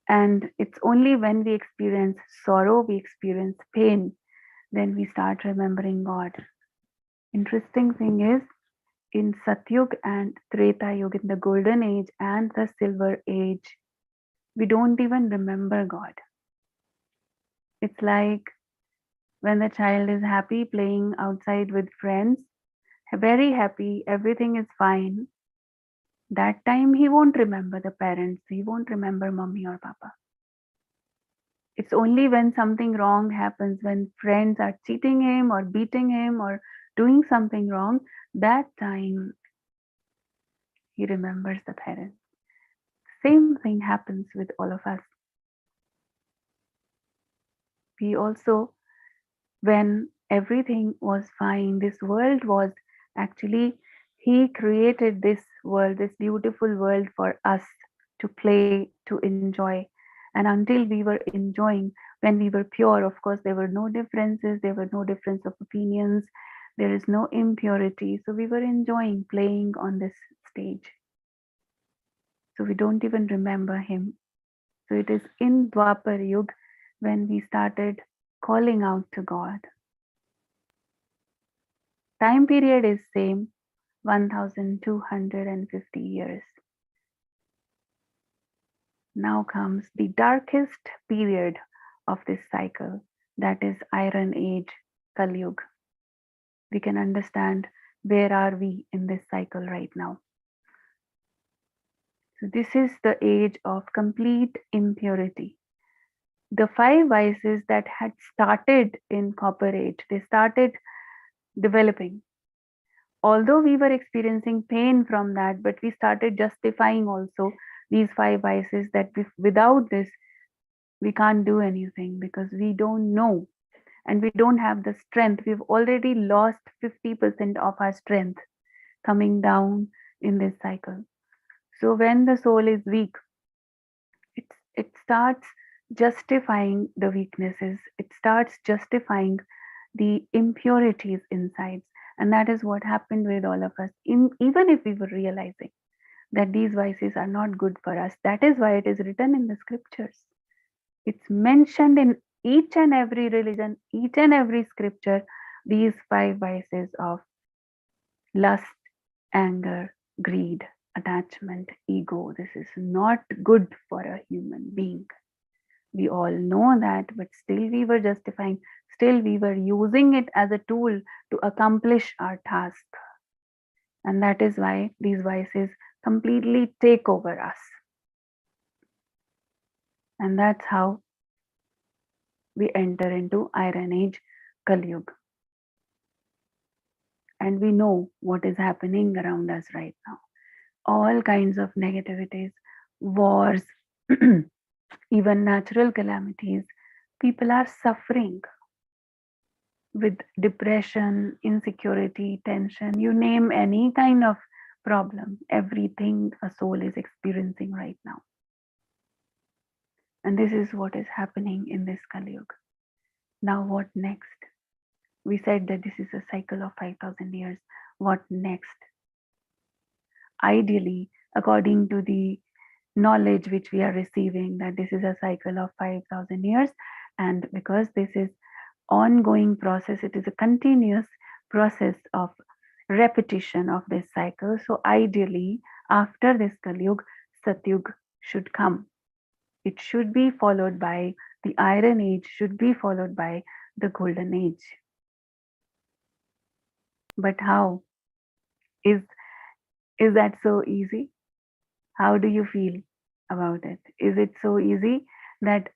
S3: And it's only when we experience sorrow, we experience pain, then we start remembering God. Interesting thing is, in Satyug and Treta Yuga, in the golden age and the silver age, we don't even remember God. It's like when the child is happy playing outside with friends, very happy, everything is fine. That time he won't remember the parents, he won't remember mommy or papa. It's only when something wrong happens, when friends are cheating him or beating him or doing something wrong, that time he remembers the parents. Same thing happens with all of us. We also, when everything was fine, this world was actually, he created this world, this beautiful world for us to play, to enjoy. And until we were enjoying, when we were pure, of course, there were no differences, there were no difference of opinions, there is no impurity. So we were enjoying playing on this stage. So we don't even remember him. So it is in Dwapar Yuga when we started calling out to God. Time period is same, 1250 years. Now comes the darkest period of this cycle, that is Iron Age, Kali Yuga. We can understand where are we in this cycle right now. So this is the age of complete impurity. The 5 vices that had started in Copper Age, they started developing. Although we were experiencing pain from that, but we started justifying also these 5 vices, that without this, we can't do anything because we don't know and we don't have the strength. We've already lost 50% of our strength coming down in this cycle. So when the soul is weak, it starts justifying the weaknesses, it starts justifying the impurities inside. And that is what happened with all of us. Even if we were realizing that these vices are not good for us, that is why it is written in the scriptures. It's mentioned in each and every religion, each and every scripture, these 5 vices of lust, anger, greed, attachment, ego. This is not good for a human being. We all know that, but still we were justifying, still we were using it as a tool to accomplish our task. And that is why these vices completely take over us. And that's how we enter into Iron Age Kali Yuga. And we know what is happening around us right now. All kinds of negativities, wars, even natural calamities. People are suffering with depression, insecurity, tension, you name any kind of problem, everything a soul is experiencing right now. And this is what is happening in this Kali Yuga. Now, what next? We said that this is a cycle of 5,000 years. What next? Ideally, according to the knowledge which we are receiving, that this is a cycle of 5,000 years, and because this is ongoing process, it is a continuous process of repetition of this cycle. So ideally, after this Kali Yuga, Satyug should come. It should be followed by the Iron Age, should be followed by the Golden Age. But how? Is that so easy? How do you feel about it? Is it so easy that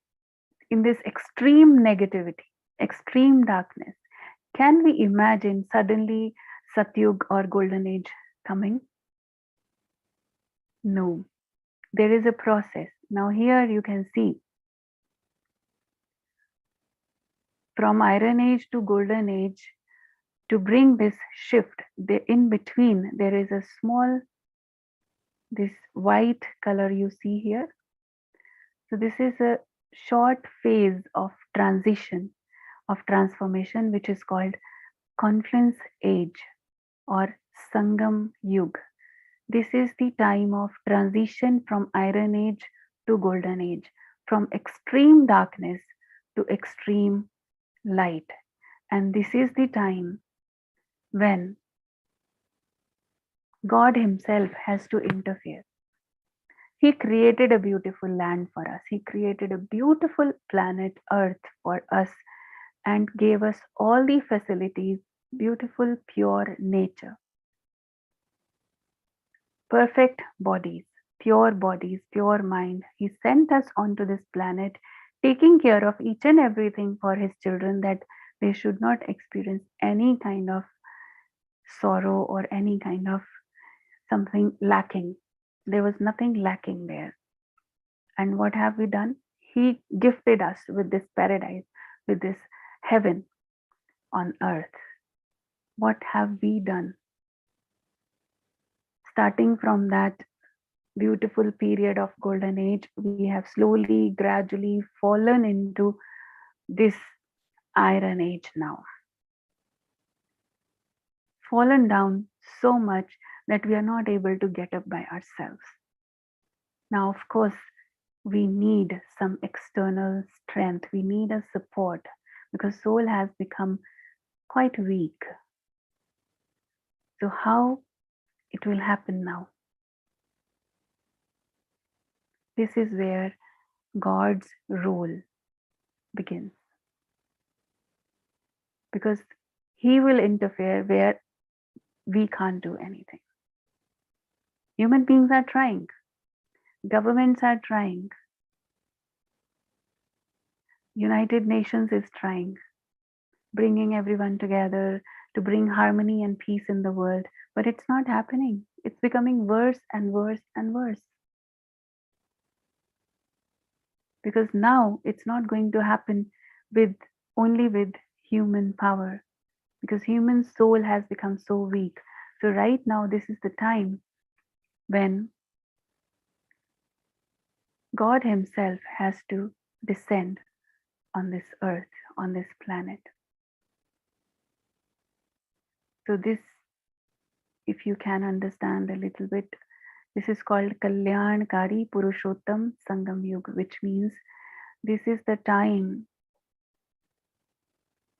S3: in this extreme negativity, extreme darkness, can we imagine suddenly Satyug or Golden Age coming? No. There is a process. Now here you can see from Iron Age to Golden Age, to bring this shift, in between there is a small, this white color you see here. So this is a short phase of transition, of transformation, which is called Confluence Age or Sangam Yug. This is the time of transition from Iron Age to Golden Age, from extreme darkness to extreme light. And this is the time when God Himself has to interfere. He created a beautiful land for us. He created a beautiful planet Earth for us and gave us all the facilities, beautiful, pure nature, perfect bodies, pure mind. He sent us onto this planet, taking care of each and everything for His children, that they should not experience any kind of sorrow or any kind of something lacking. There was nothing lacking there. And what have we done? He gifted us with this paradise, with this heaven on earth. What have we done? Starting from that beautiful period of Golden Age, we have slowly, gradually fallen into this Iron Age now. Fallen down so much that we are not able to get up by ourselves. Now, of course, we need some external strength. We need a support because soul has become quite weak. So how it will happen now? This is where God's role begins. Because He will interfere where we can't do anything. Human beings are trying. Governments are trying. United Nations is trying, bringing everyone together to bring harmony and peace in the world. But it's not happening. It's becoming worse and worse and worse. Because now it's not going to happen only with human power, because human soul has become so weak. So right now, this is the time when God Himself has to descend on this earth, on this planet. So this, if you can understand a little bit, this is called Kalyankari Purushottam Sangam Yuga, which means this is the time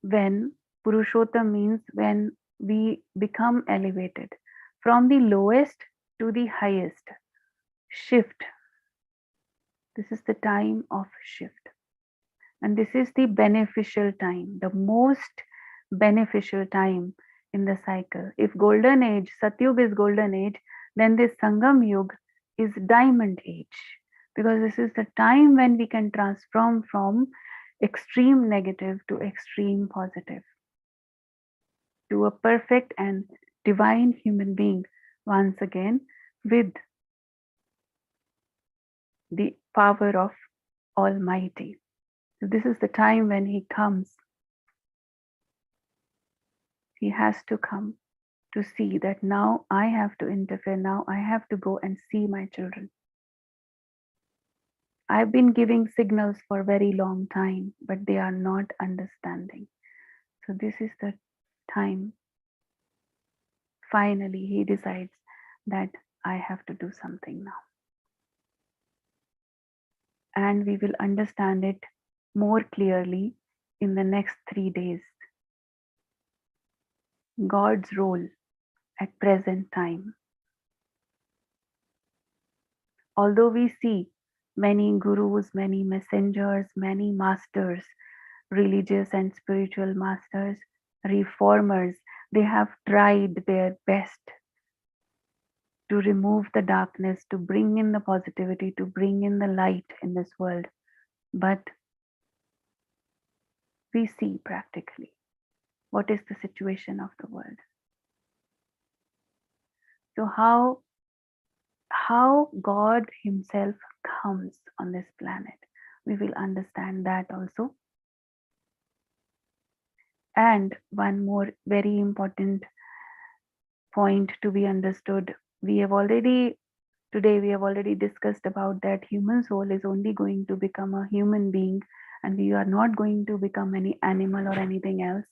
S3: when Purushottam means when we become elevated from the lowest to the highest. Shift. This is the time of shift. And this is the beneficial time, the most beneficial time in the cycle. If golden age, Satyug is golden age, then this Sangam Yug is diamond age, because this is the time when we can transform from extreme negative to extreme positive, to a perfect and divine human being once again, with the power of Almighty. So this is the time when he comes. He has to come to see that now I have to interfere, now I have to go and see my children. I've been giving signals for a very long time, but they are not understanding. So this is the time. Finally, he decides that I have to do something now. And we will understand it more clearly in the next 3 days. God's role at present time. Although we see many gurus, many messengers, many masters, religious and spiritual masters, reformers, they have tried their best to remove the darkness, to bring in the positivity, to bring in the light in this world. But we see practically what is the situation of the world. So how God himself comes on this planet, we will understand that also. And one more very important point to be understood, we have already discussed about that human soul is only going to become a human being, and we are not going to become any animal or anything else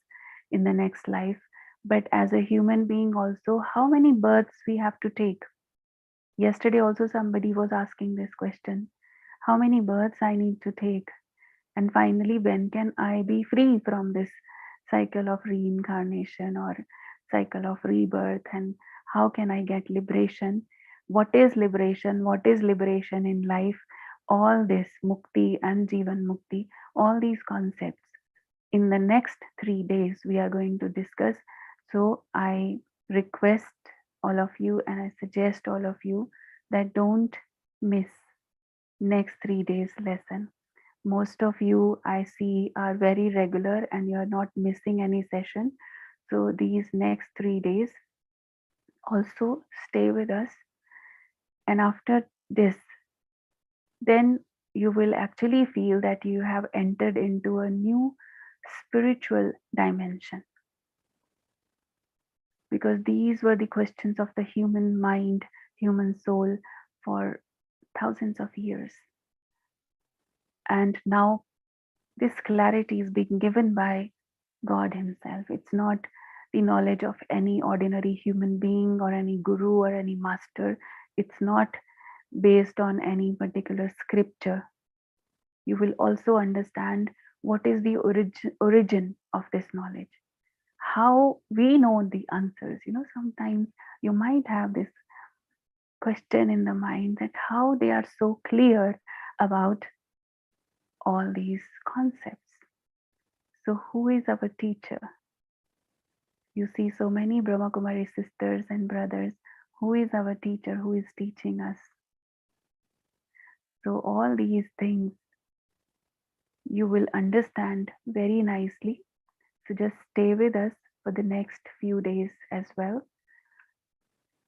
S3: in the next life. But as a human being also, how many births we have to take? Yesterday also somebody was asking this question, how many births I need to take, and finally when can I be free from this cycle of reincarnation or cycle of rebirth, and how can I get liberation? What is liberation? What is liberation in life? All this mukti and jivan mukti, all these concepts in the next 3 days we are going to discuss. So I request all of you and I suggest all of you that don't miss next 3 days lesson. Most of you I see are very regular and you're not missing any session. So these next 3 days also stay with us. And after this, then you will actually feel that you have entered into a new spiritual dimension. Because these were the questions of the human mind, human soul for thousands of years. And now this clarity is being given by God himself. It's not the knowledge of any ordinary human being or any guru or any master. It's not based on any particular scripture. You will also understand what is the origin of this knowledge, how we know the answers. Sometimes you might have this question in the mind that how they are so clear about all these concepts. So who is our teacher? You see so many Brahma Kumari sisters and brothers. Who is our teacher? Who is teaching us? So all these things you will understand very nicely. So just stay with us for the next few days as well.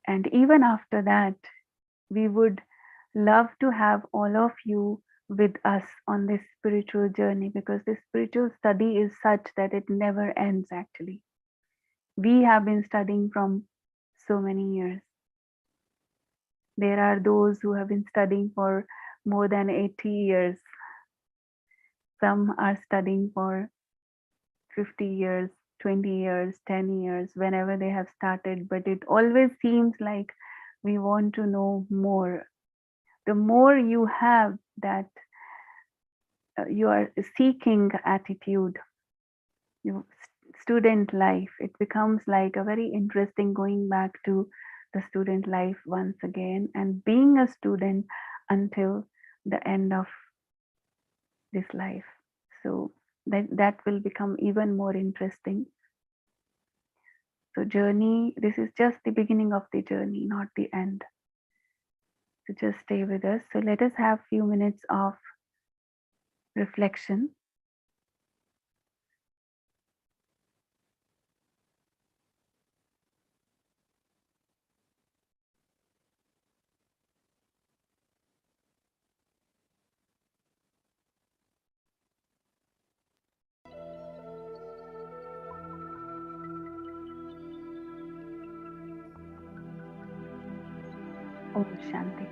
S3: And even after that, we would love to have all of you with us on this spiritual journey, because this spiritual study is such that it never ends actually. We have been studying from so many years. There are those who have been studying for more than 80 years. Some are studying for 50 years, 20 years, 10 years, whenever they have started. But it always seems like we want to know more. The more you have that you are seeking attitude, student life, it becomes like a very interesting going back to the student life once again and being a student until the end of this life. So that will become even more interesting. So journey, this is just the beginning of the journey, not the end. So just stay with us. So let us have few minutes of reflection. Om Shanti.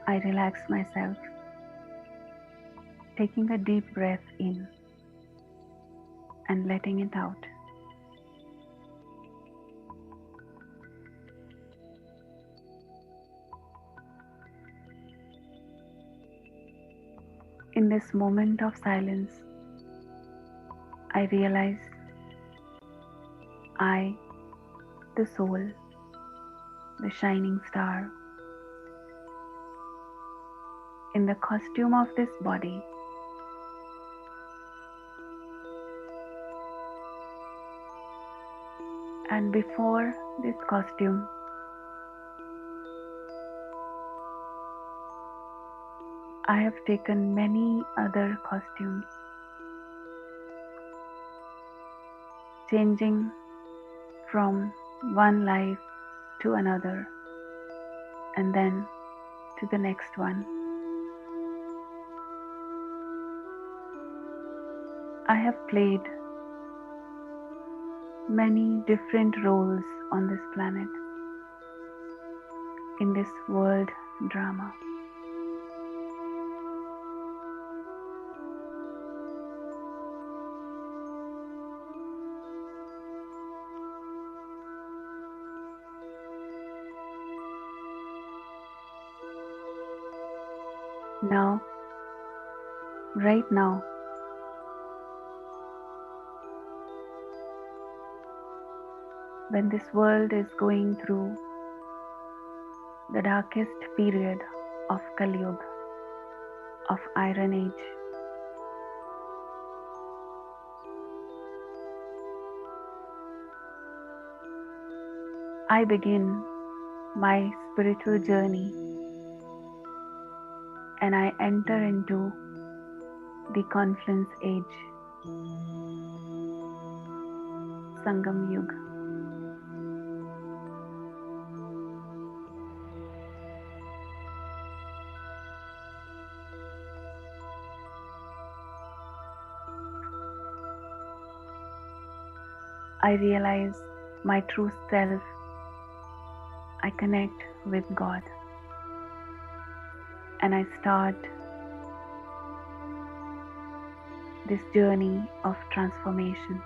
S3: I relax myself, taking a deep breath in and letting it out. In this moment of silence, I realize I, the soul, the shining star, in the costume of this body, and before this costume, I have taken many other costumes, changing from one life to another and then to the next one. I have played many different roles on this planet, in this world drama. Now, right now, when this world is going through the darkest period of Kali Yuga, of Iron Age, I begin my spiritual journey and I enter into the confluence age, Sangam Yuga. I realize my true self. I connect with God and I start this journey of transformation.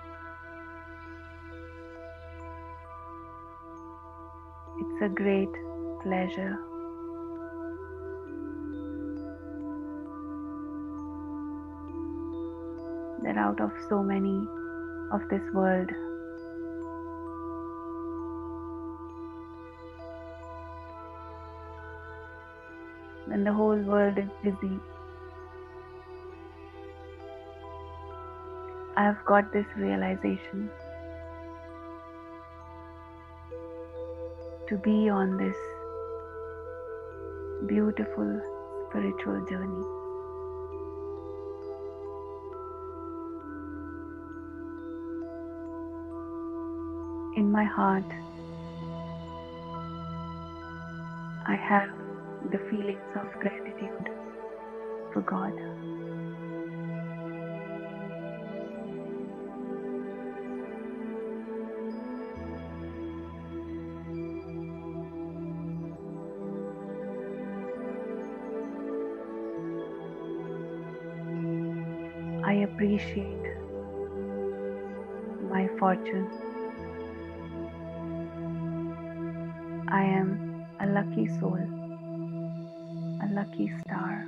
S3: It's a great pleasure. That out of so many of this world, when the whole world is busy, I have got this realization to be on this beautiful spiritual journey. In my heart, I have the feelings of gratitude for God. I appreciate my fortune. I am a lucky soul, a lucky star.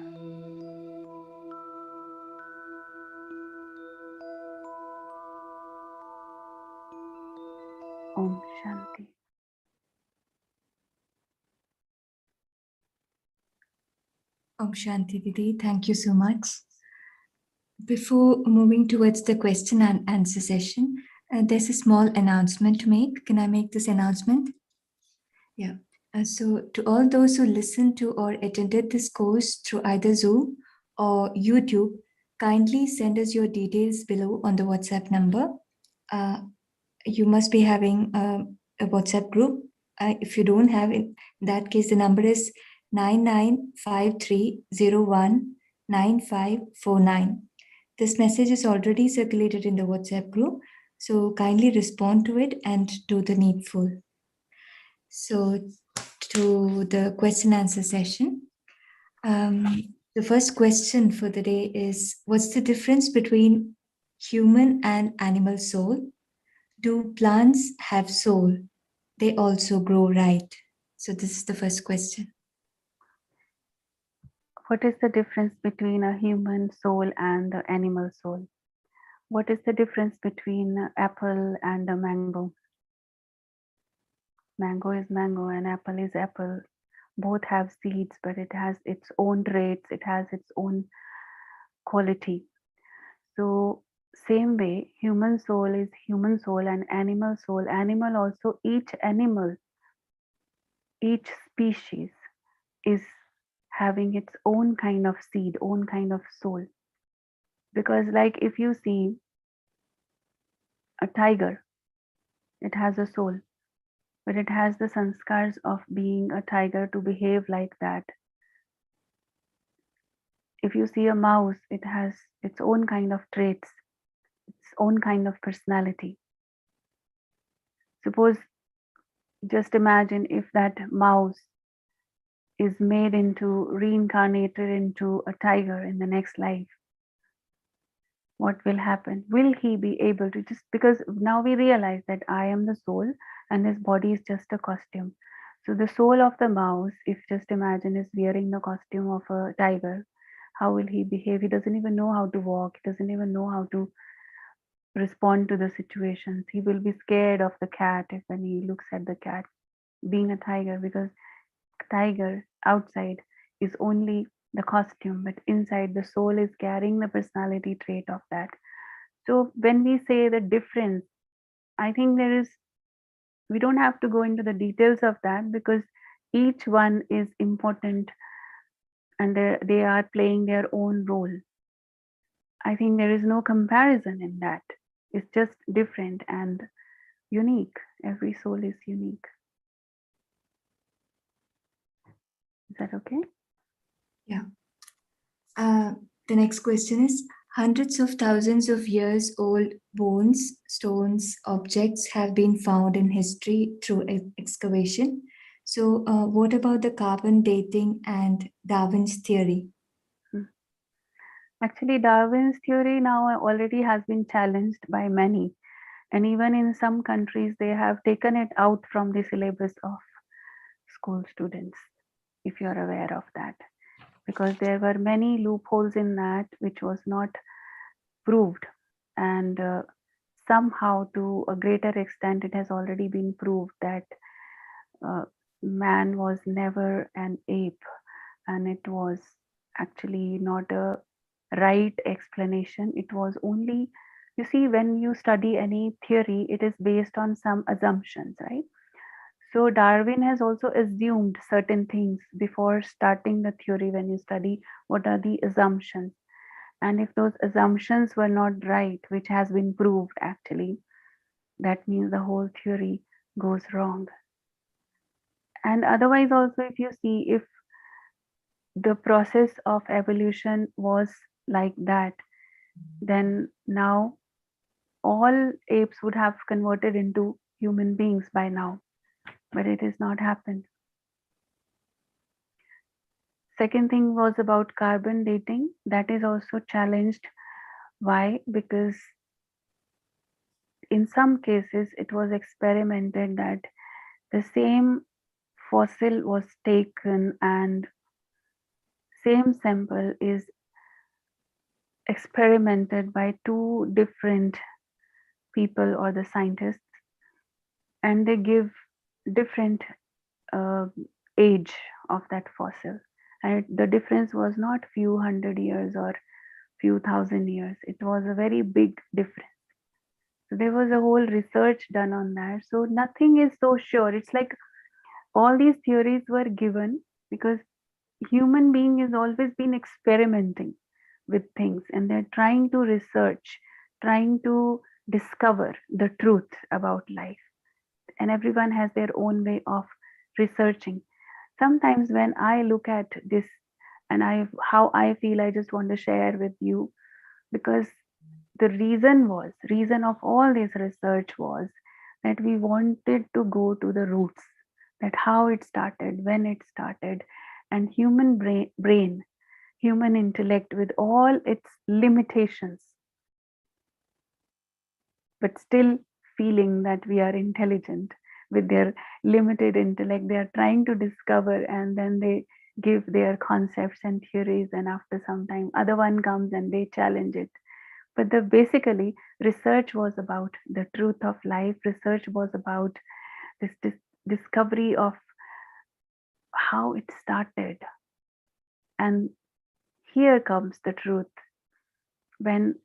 S3: Om Shanti.
S4: Om Shanti Didi, thank you so much. Before moving towards the question and answer session, there's a small announcement to make. Can I make this announcement? Yeah. So, to all those who listened to or attended this course through either Zoom or YouTube, kindly send us your details below on the WhatsApp number. You must be having a WhatsApp group. If you don't have it, in that case, the number is 9953019549. This message is already circulated in the WhatsApp group, so kindly respond to it and do the needful. So, to the question answer session. The first question for the day is, what's the difference between human and animal soul? Do plants have soul? They also grow, right? So this is the first question.
S3: What is the difference between a human soul and the animal soul? What is the difference between an apple and a mango? Mango is mango and apple is apple. Both have seeds, but it has its own traits, it has its own quality. So same way, human soul is human soul and animal soul. Animal also, each animal, each species is having its own kind of seed, own kind of soul. Because like if you see a tiger, it has a soul, but it has the sanskars of being a tiger to behave like that. If you see a mouse, it has its own kind of traits, its own kind of personality. Suppose, just imagine if that mouse is made into, reincarnated into a tiger in the next life. What will happen? Will he be able to, just because now we realize that I am the soul and this body is just a costume. So the soul of the mouse, if just imagine, is wearing the costume of a tiger, how will he behave? He doesn't even know how to walk. He doesn't even know how to respond to the situations. He will be scared of the cat if when he looks at the cat, being a tiger, because tiger outside is only the costume, but inside the soul is carrying the personality trait of that. So when we say the difference, I think we don't have to go into the details of that, because each one is important and they are playing their own role. I think there is no comparison in that. It's just different and unique. Every soul is unique. Is that okay?
S4: Yeah. The next question is, hundreds of thousands of years old bones, stones, objects have been found in history through excavation. So what about the carbon dating and Darwin's theory?
S3: Actually, Darwin's theory now already has been challenged by many. And even in some countries, they have taken it out from the syllabus of school students, if you're aware of that. Because there were many loopholes in that which was not proved. And somehow, to a greater extent, it has already been proved that man was never an ape. And it was actually not a right explanation. It was only, you see, when you study any theory, it is based on some assumptions, right? So Darwin has also assumed certain things before starting the theory. When you study, what are the assumptions? And if those assumptions were not right, which has been proved actually, that means the whole theory goes wrong. And otherwise also, if you see, if the process of evolution was like that, then now all apes would have converted into human beings by now, but it has not happened. Second thing was about carbon dating. That is also challenged. Why? Because in some cases it was experimented that the same fossil was taken and same sample is experimented by two different people or the scientists, and they give different age of that fossil, And the difference was not few hundred years or few thousand years. It was a very big difference. So there was a whole research done on that. So nothing is so sure. It's like all these theories were given because human being has always been experimenting with things, and they're trying to research, trying to discover the truth about life. And everyone has their own way of researching. Sometimes when I look at this and how I feel, I just want to share with you, because the reason of all this research was that we wanted to go to the roots, that how it started, when it started, and human brain, human intellect with all its limitations, but still feeling that we are intelligent. With their limited intellect, they are trying to discover, and then they give their concepts and theories, and after some time other one comes and they challenge it. But basically research was about the truth of life. Research was about this discovery of how it started. And here comes the truth. When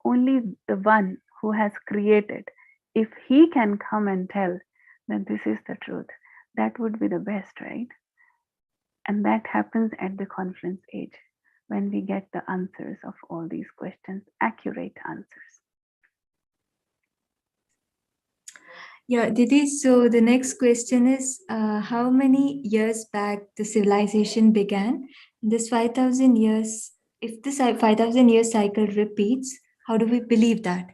S3: only the one who has created, if he can come and tell that this is the truth, that would be the best, right? And that happens at the conference age, when we get the answers of all these questions, accurate answers.
S4: Yeah, Didi, so the next question is how many years back the civilization began? This 5,000 years, if this 5,000 year cycle repeats, how do we believe that?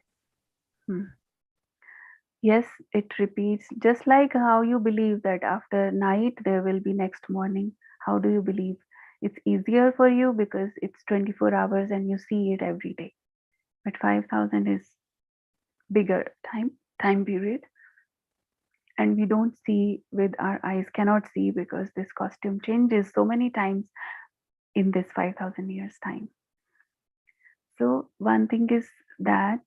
S3: Yes, it repeats, just like how you believe that after night there will be next morning. How do you believe? It's easier for you because it's 24 hours and you see it every day. But 5,000 is bigger time period, and we don't see with our eyes, cannot see, because this costume changes so many times in this 5,000 years time. So one thing is that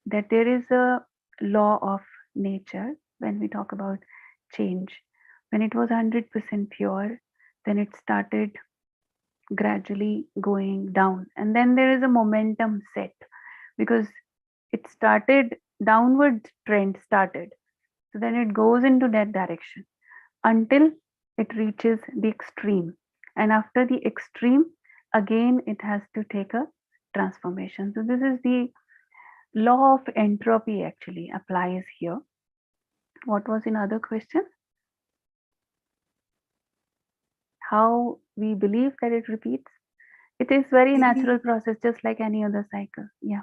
S3: there is a law of nature when we talk about change. When it was 100% pure, then it started gradually going down, and then there is a momentum set, because it started downward trend started, so then it goes into that direction until it reaches the extreme, and after the extreme again it has to take a transformation. So this is the law of entropy actually applies here. What was another question? How we believe that it repeats? It is very natural process, just like any other cycle. Yeah.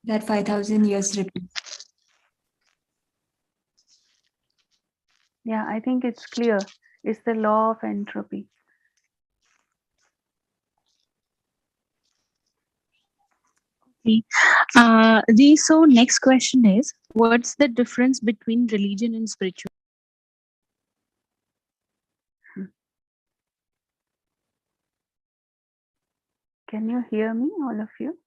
S4: That 5,000 years repeats.
S3: Yeah, I think it's clear. It's the law of entropy.
S5: So next question is, what's the difference between religion and spirituality?
S3: Can you hear me, all of you?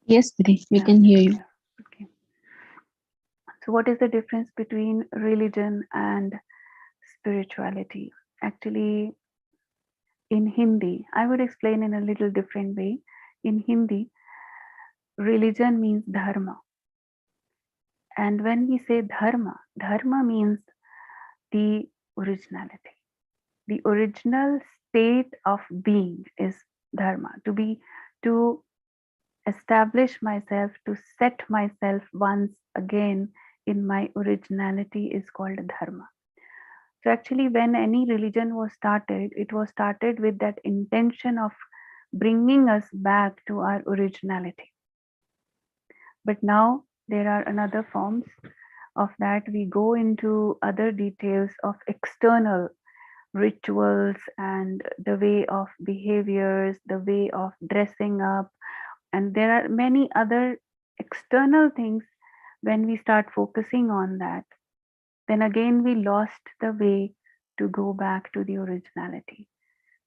S5: Yes, Didi, we
S3: Yeah,
S5: can hear you.
S3: okay. So what is the difference between religion and spirituality? Actually, in Hindi, I would explain in a little different way. In Hindi, religion means dharma. And when we say dharma, dharma means the originality. The original state of being is dharma. To establish myself, to set myself once again in my originality is called dharma. So actually, when any religion was started, it was started with that intention of bringing us back to our originality. But now there are another forms of that. We go into other details of external rituals and the way of behaviors, the way of dressing up, and there are many other external things. When we start focusing on that, then again we lost the way to go back to the originality.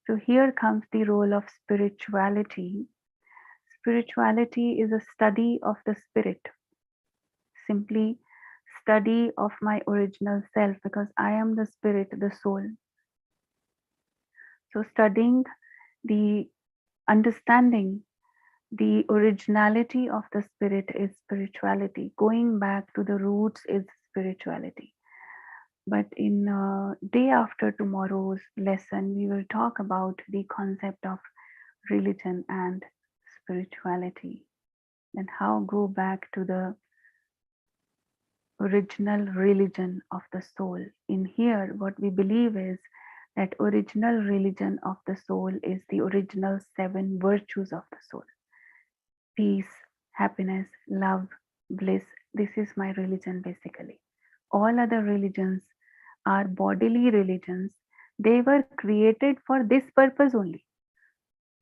S3: So here comes the role of spirituality. Spirituality is a study of the spirit. simply study of my original self, because I am the spirit, the soul. So studying the understanding the originality of the spirit is spirituality. Going back to the roots is spirituality. But in day after tomorrow's lesson, we will talk about the concept of religion and spirituality, and how go back to the original religion of the soul. In here, what we believe is that original religion of the soul is the original 7 virtues of the soul: peace, happiness, love, bliss. This is my religion basically. All other religions are bodily religions. They were created for this purpose only,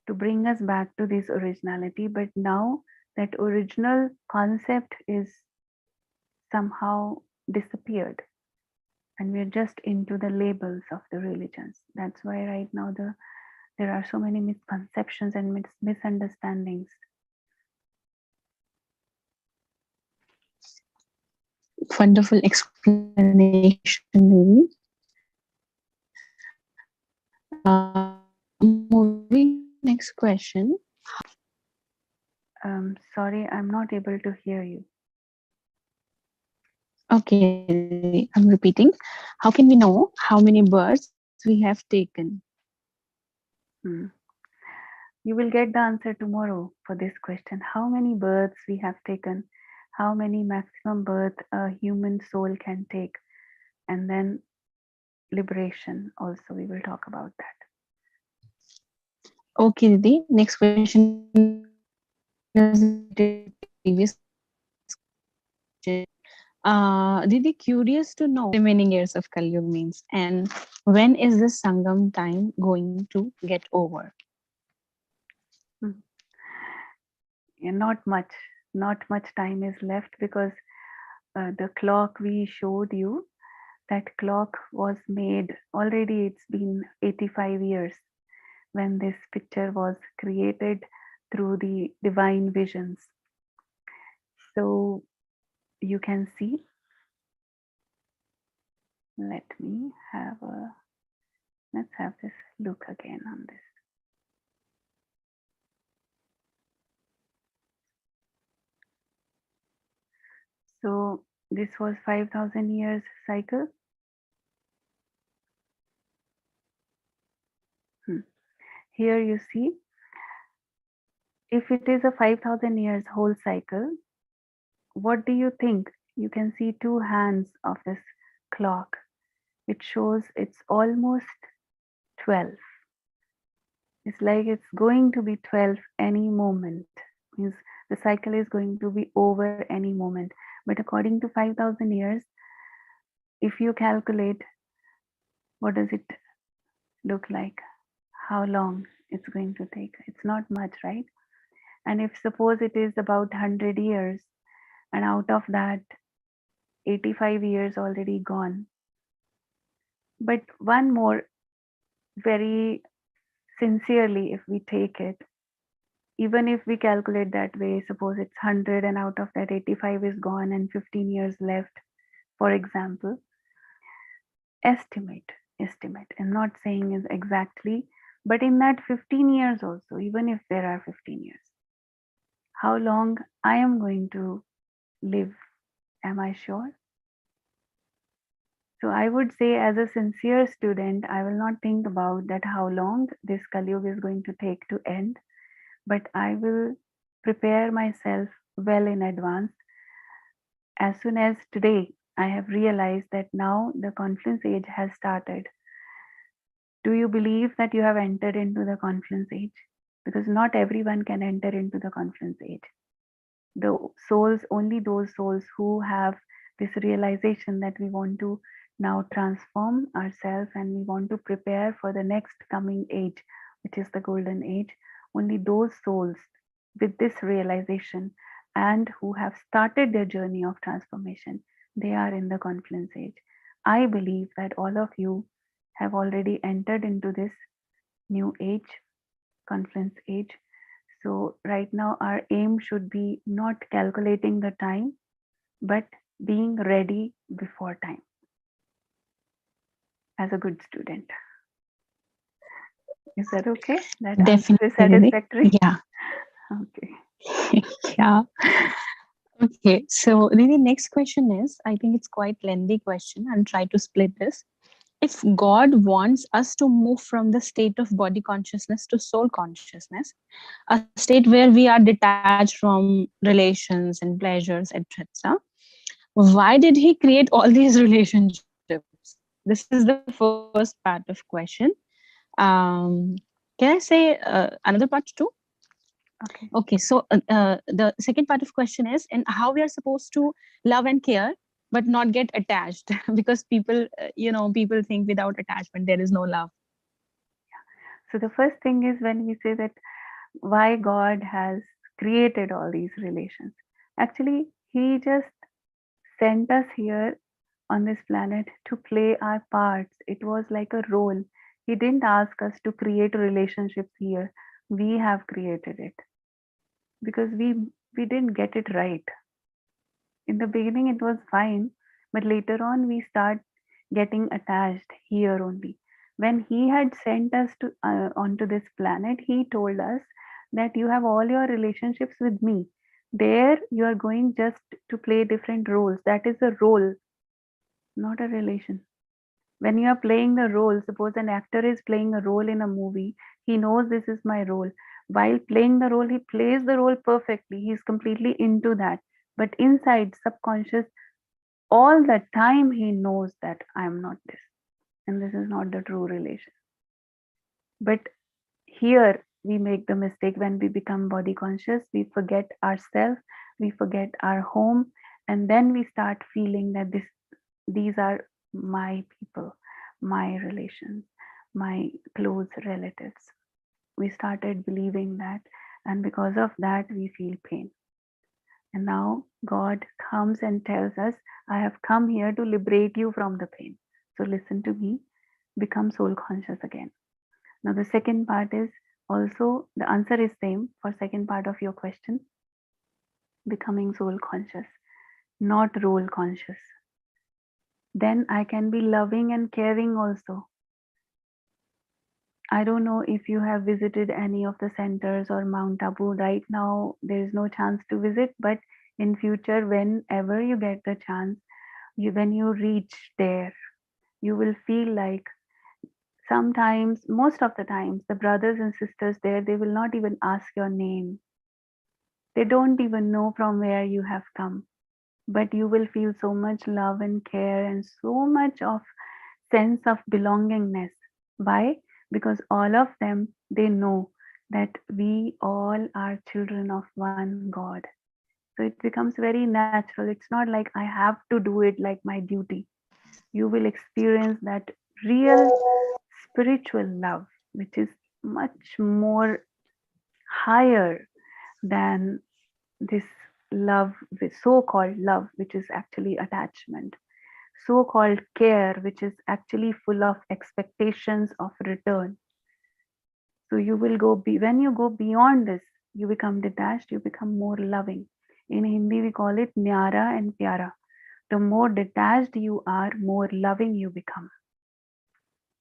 S3: to bring us back to this originality. But now that original concept is somehow disappeared, and we're just into the labels of the religions. That's why right now there are so many misconceptions and misunderstandings.
S5: Wonderful explanation, Devi. Moving next question.
S3: Sorry, I'm not able to hear you.
S5: Okay, I'm repeating. How can we know how many birds we have taken?
S3: Hmm. You will get the answer tomorrow for this question. How many births we have taken, how many maximum birth a human soul can take, and then liberation also. We will talk about that.
S5: Okay, Didi. Next question is related to previous question. Didi, curious to know remaining years of Kali Yuga means, and when is the Sangam time going to get over?
S3: Hmm. Yeah, not much time is left, because the clock we showed you, that clock was made already. It's been 85 years when this picture was created through the divine visions. So you can see, let me have a, let's have this look again on this. So this was 5,000 years cycle. Here you see, if it is a 5,000 years whole cycle, what do you think? You can see 2 hands of this clock, which shows it's almost 12. It's like it's going to be 12 any moment. Means the cycle is going to be over any moment. But according to 5,000 years, if you calculate, what does it look like? How long it's going to take? It's not much, right? And if suppose it is about 100 years, and out of that 85 years already gone. But one more, very sincerely, if we take it, even if we calculate that way, suppose it's 100 and out of that 85 is gone and 15 years left, for example, estimate. I'm not saying is exactly, but in that 15 years also, even if there are 15 years, how long I am going to live? Am I sure? So I would say, as a sincere student, I will not think about that how long this Kali Yuga is going to take to end, but I will prepare myself well in advance. As soon as today I have realized that now the confluence age has started. Do you believe that you have entered into the confluence age? Because not everyone can enter into the confluence age. The souls, only those souls who have this realization that we want to now transform ourselves and we want to prepare for the next coming age, which is the golden age. Only those souls with this realization and who have started their journey of transformation, they are in the confluence age. I believe that all of you have already entered into this new age, confluence age. So right now our aim should be not calculating the time, but being ready before time as a good student. Is that okay? That answer is
S5: Definitely, Didi.
S3: satisfactory?
S5: Yeah.
S3: Okay.
S5: Yeah. Okay. So the next question is, I think it's quite lengthy question. I'll try to split this. If God wants us to move from the state of body consciousness to soul consciousness, a state where we are detached from relations and pleasures, etc., why did He create all these relationships? This is the first part of question. Um, can I say another part too?
S3: Okay.
S5: Okay, so the second part of question is, and how we are supposed to love and care, but not get attached, because people, people think without attachment there is no love.
S3: So the first thing is when we say that why God has created all these relations. Actually, He just sent us here on this planet to play our parts. It was like a role. He didn't ask us to create relationships here. We have created it because we didn't get it right. In the beginning it was fine, but later on we start getting attached here only. When he had sent us to onto this planet, he told us that you have all your relationships with me. There you are going just to play different roles. That is a role, not a relation. When you are playing the role, suppose an actor is playing a role in a movie, he knows this is my role. While playing the role, he plays the role perfectly. He is completely into that. But inside, subconscious, all the time he knows that I am not this and this is not the true relation. But here we make the mistake. When we become body conscious, we forget ourselves, we forget our home, and then we start feeling that these are my people, my relations, my close relatives. We started believing that, and because of that we feel pain. And now God comes and tells us, I have come here to liberate you from the pain. So listen to me, become soul conscious again. Now the second part is also, the answer is same for second part of your question, becoming soul conscious, not role conscious. Then I can be loving and caring also. I don't know if you have visited any of the centers or Mount Abu. Right now there is no chance to visit, but in future, whenever you get the chance, when you reach there, you will feel like, sometimes, most of the times, the brothers and sisters there, they will not even ask your name. They don't even know from where you have come, but you will feel so much love and care and so much of sense of belongingness. Why? Because all of them, they know that we all are children of one God. So it becomes very natural. It's not like I have to do it like my duty. You will experience that real spiritual love, which is much more higher than this love, so called love, which is actually attachment, so called care, which is actually full of expectations of return. So you will when you go beyond this, you become detached, you become more loving. In Hindi, we call it nyara and pyara. The more detached you are, more loving you become.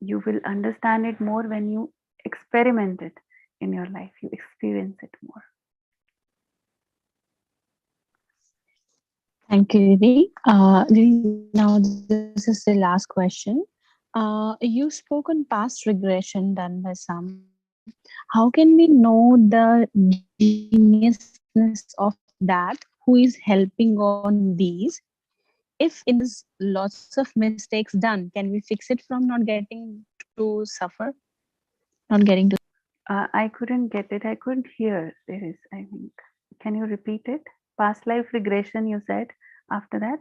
S3: You will understand it more when you experiment it in your life, you experience it more.
S5: Thank you, Didi. Now this is the last question. You spoke on past regression done by some. How can we know the geniusness of that who is helping on these? If in the past there's lots of mistakes done, can we fix it from not getting to suffer, not getting to?
S3: I couldn't get it. I couldn't hear. There is, I think. Can you repeat it? Past life regression, you said after that?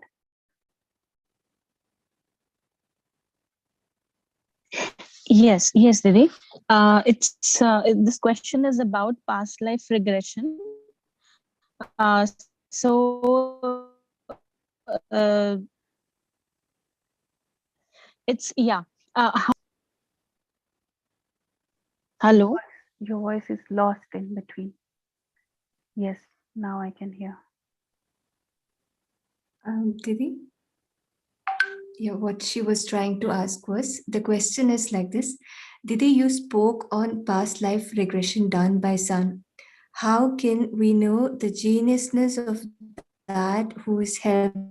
S5: Yes, yes, Didi. It's this question is about past life regression. So it's yeah. Hello.
S3: Your voice is lost in between. Yes, now I can hear.
S4: Didi? Yeah, what she was trying to ask was, the question is like this. Didi, you spoke on past life regression done by Sun. How can we know the geniusness of that who is helping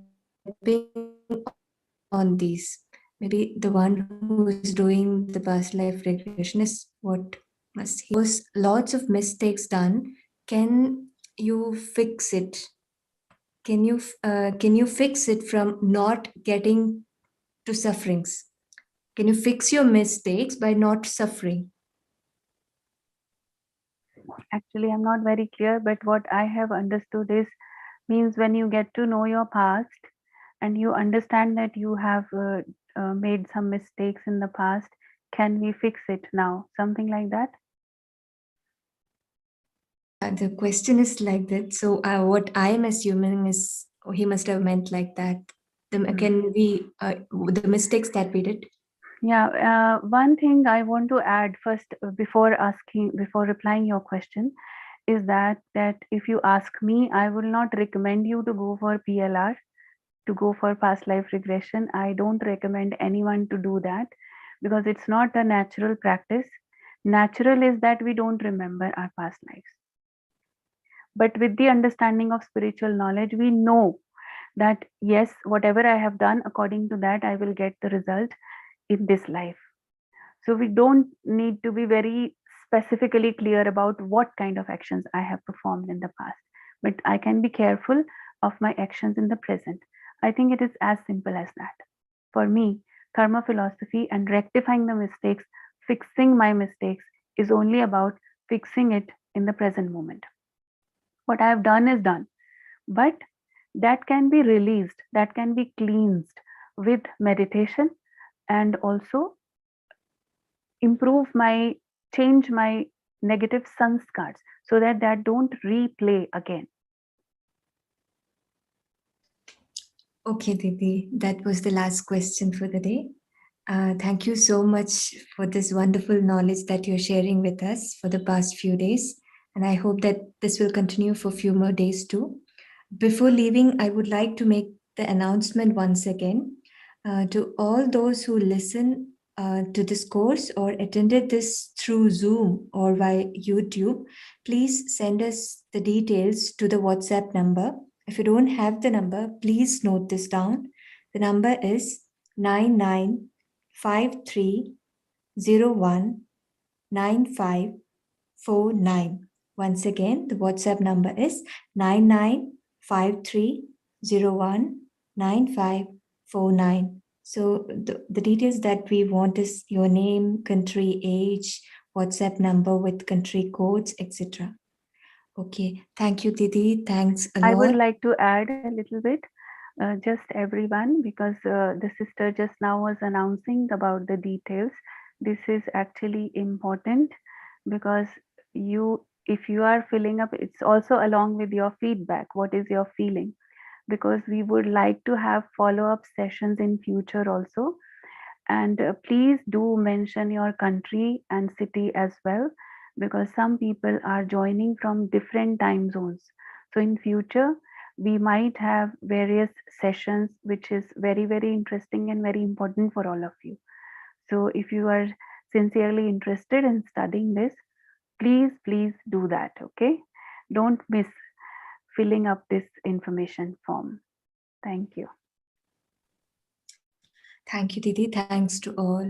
S4: on these? Maybe the one who is doing the past life regression is what must he. Was lots of mistakes done. Can you fix it? Can you fix it from not getting to sufferings? Can you fix your mistakes by not suffering?
S3: Actually, I'm not very clear, but what I have understood is means when you get to know your past and you understand that you have made some mistakes in the past, can we fix it now? Something like that.
S4: The question is like that. So what I am assuming is he must have meant like that. Can we the mistakes that we did?
S3: Yeah, one thing I want to add first before replying your question is that if you ask me, I will not recommend you to go for PLR, to go for past life regression. I don't recommend anyone to do that because it's not a natural practice. Natural is that we don't remember our past lives. But with the understanding of spiritual knowledge, we know that yes, whatever I have done, according to that, I will get the result in this life. So we don't need to be very specifically clear about what kind of actions I have performed in the past, but I can be careful of my actions in the present. I think it is as simple as that. For me, karma philosophy and rectifying the mistakes, fixing my mistakes, is only about fixing it in the present moment. What I have done is done, but that can be released, that can be cleansed with meditation, and also change my negative sanskars so that don't replay again.
S4: Okay, Didi, that was the last question for the day. Thank you so much for this wonderful knowledge that you're sharing with us for the past few days. And I hope that this will continue for a few more days too. Before leaving, I would like to make the announcement once again to all those who listen to this course or attended this through Zoom or via YouTube. Please send us the details to the WhatsApp number. If you don't have the number, please note this down. The number is 9953019549. Once again, the WhatsApp number is 9953019549. So the details that we want is your name, country, age, WhatsApp number with country codes, etc. Okay, thank you, Didi. Thanks a lot.
S3: I would like to add a little bit, just everyone, because the sister just now was announcing about the details. This is actually important because if you are filling up, it's also along with your feedback. What is your feeling? Because we would like to have follow-up sessions in future also. And please do mention your country and city as well, because some people are joining from different time zones. So in future, we might have various sessions, which is very, very interesting and very important for all of you. So if you are sincerely interested in studying this, please do that, okay? Don't miss filling up this information form. Thank you.
S4: Thank you, Didi. Thanks to all.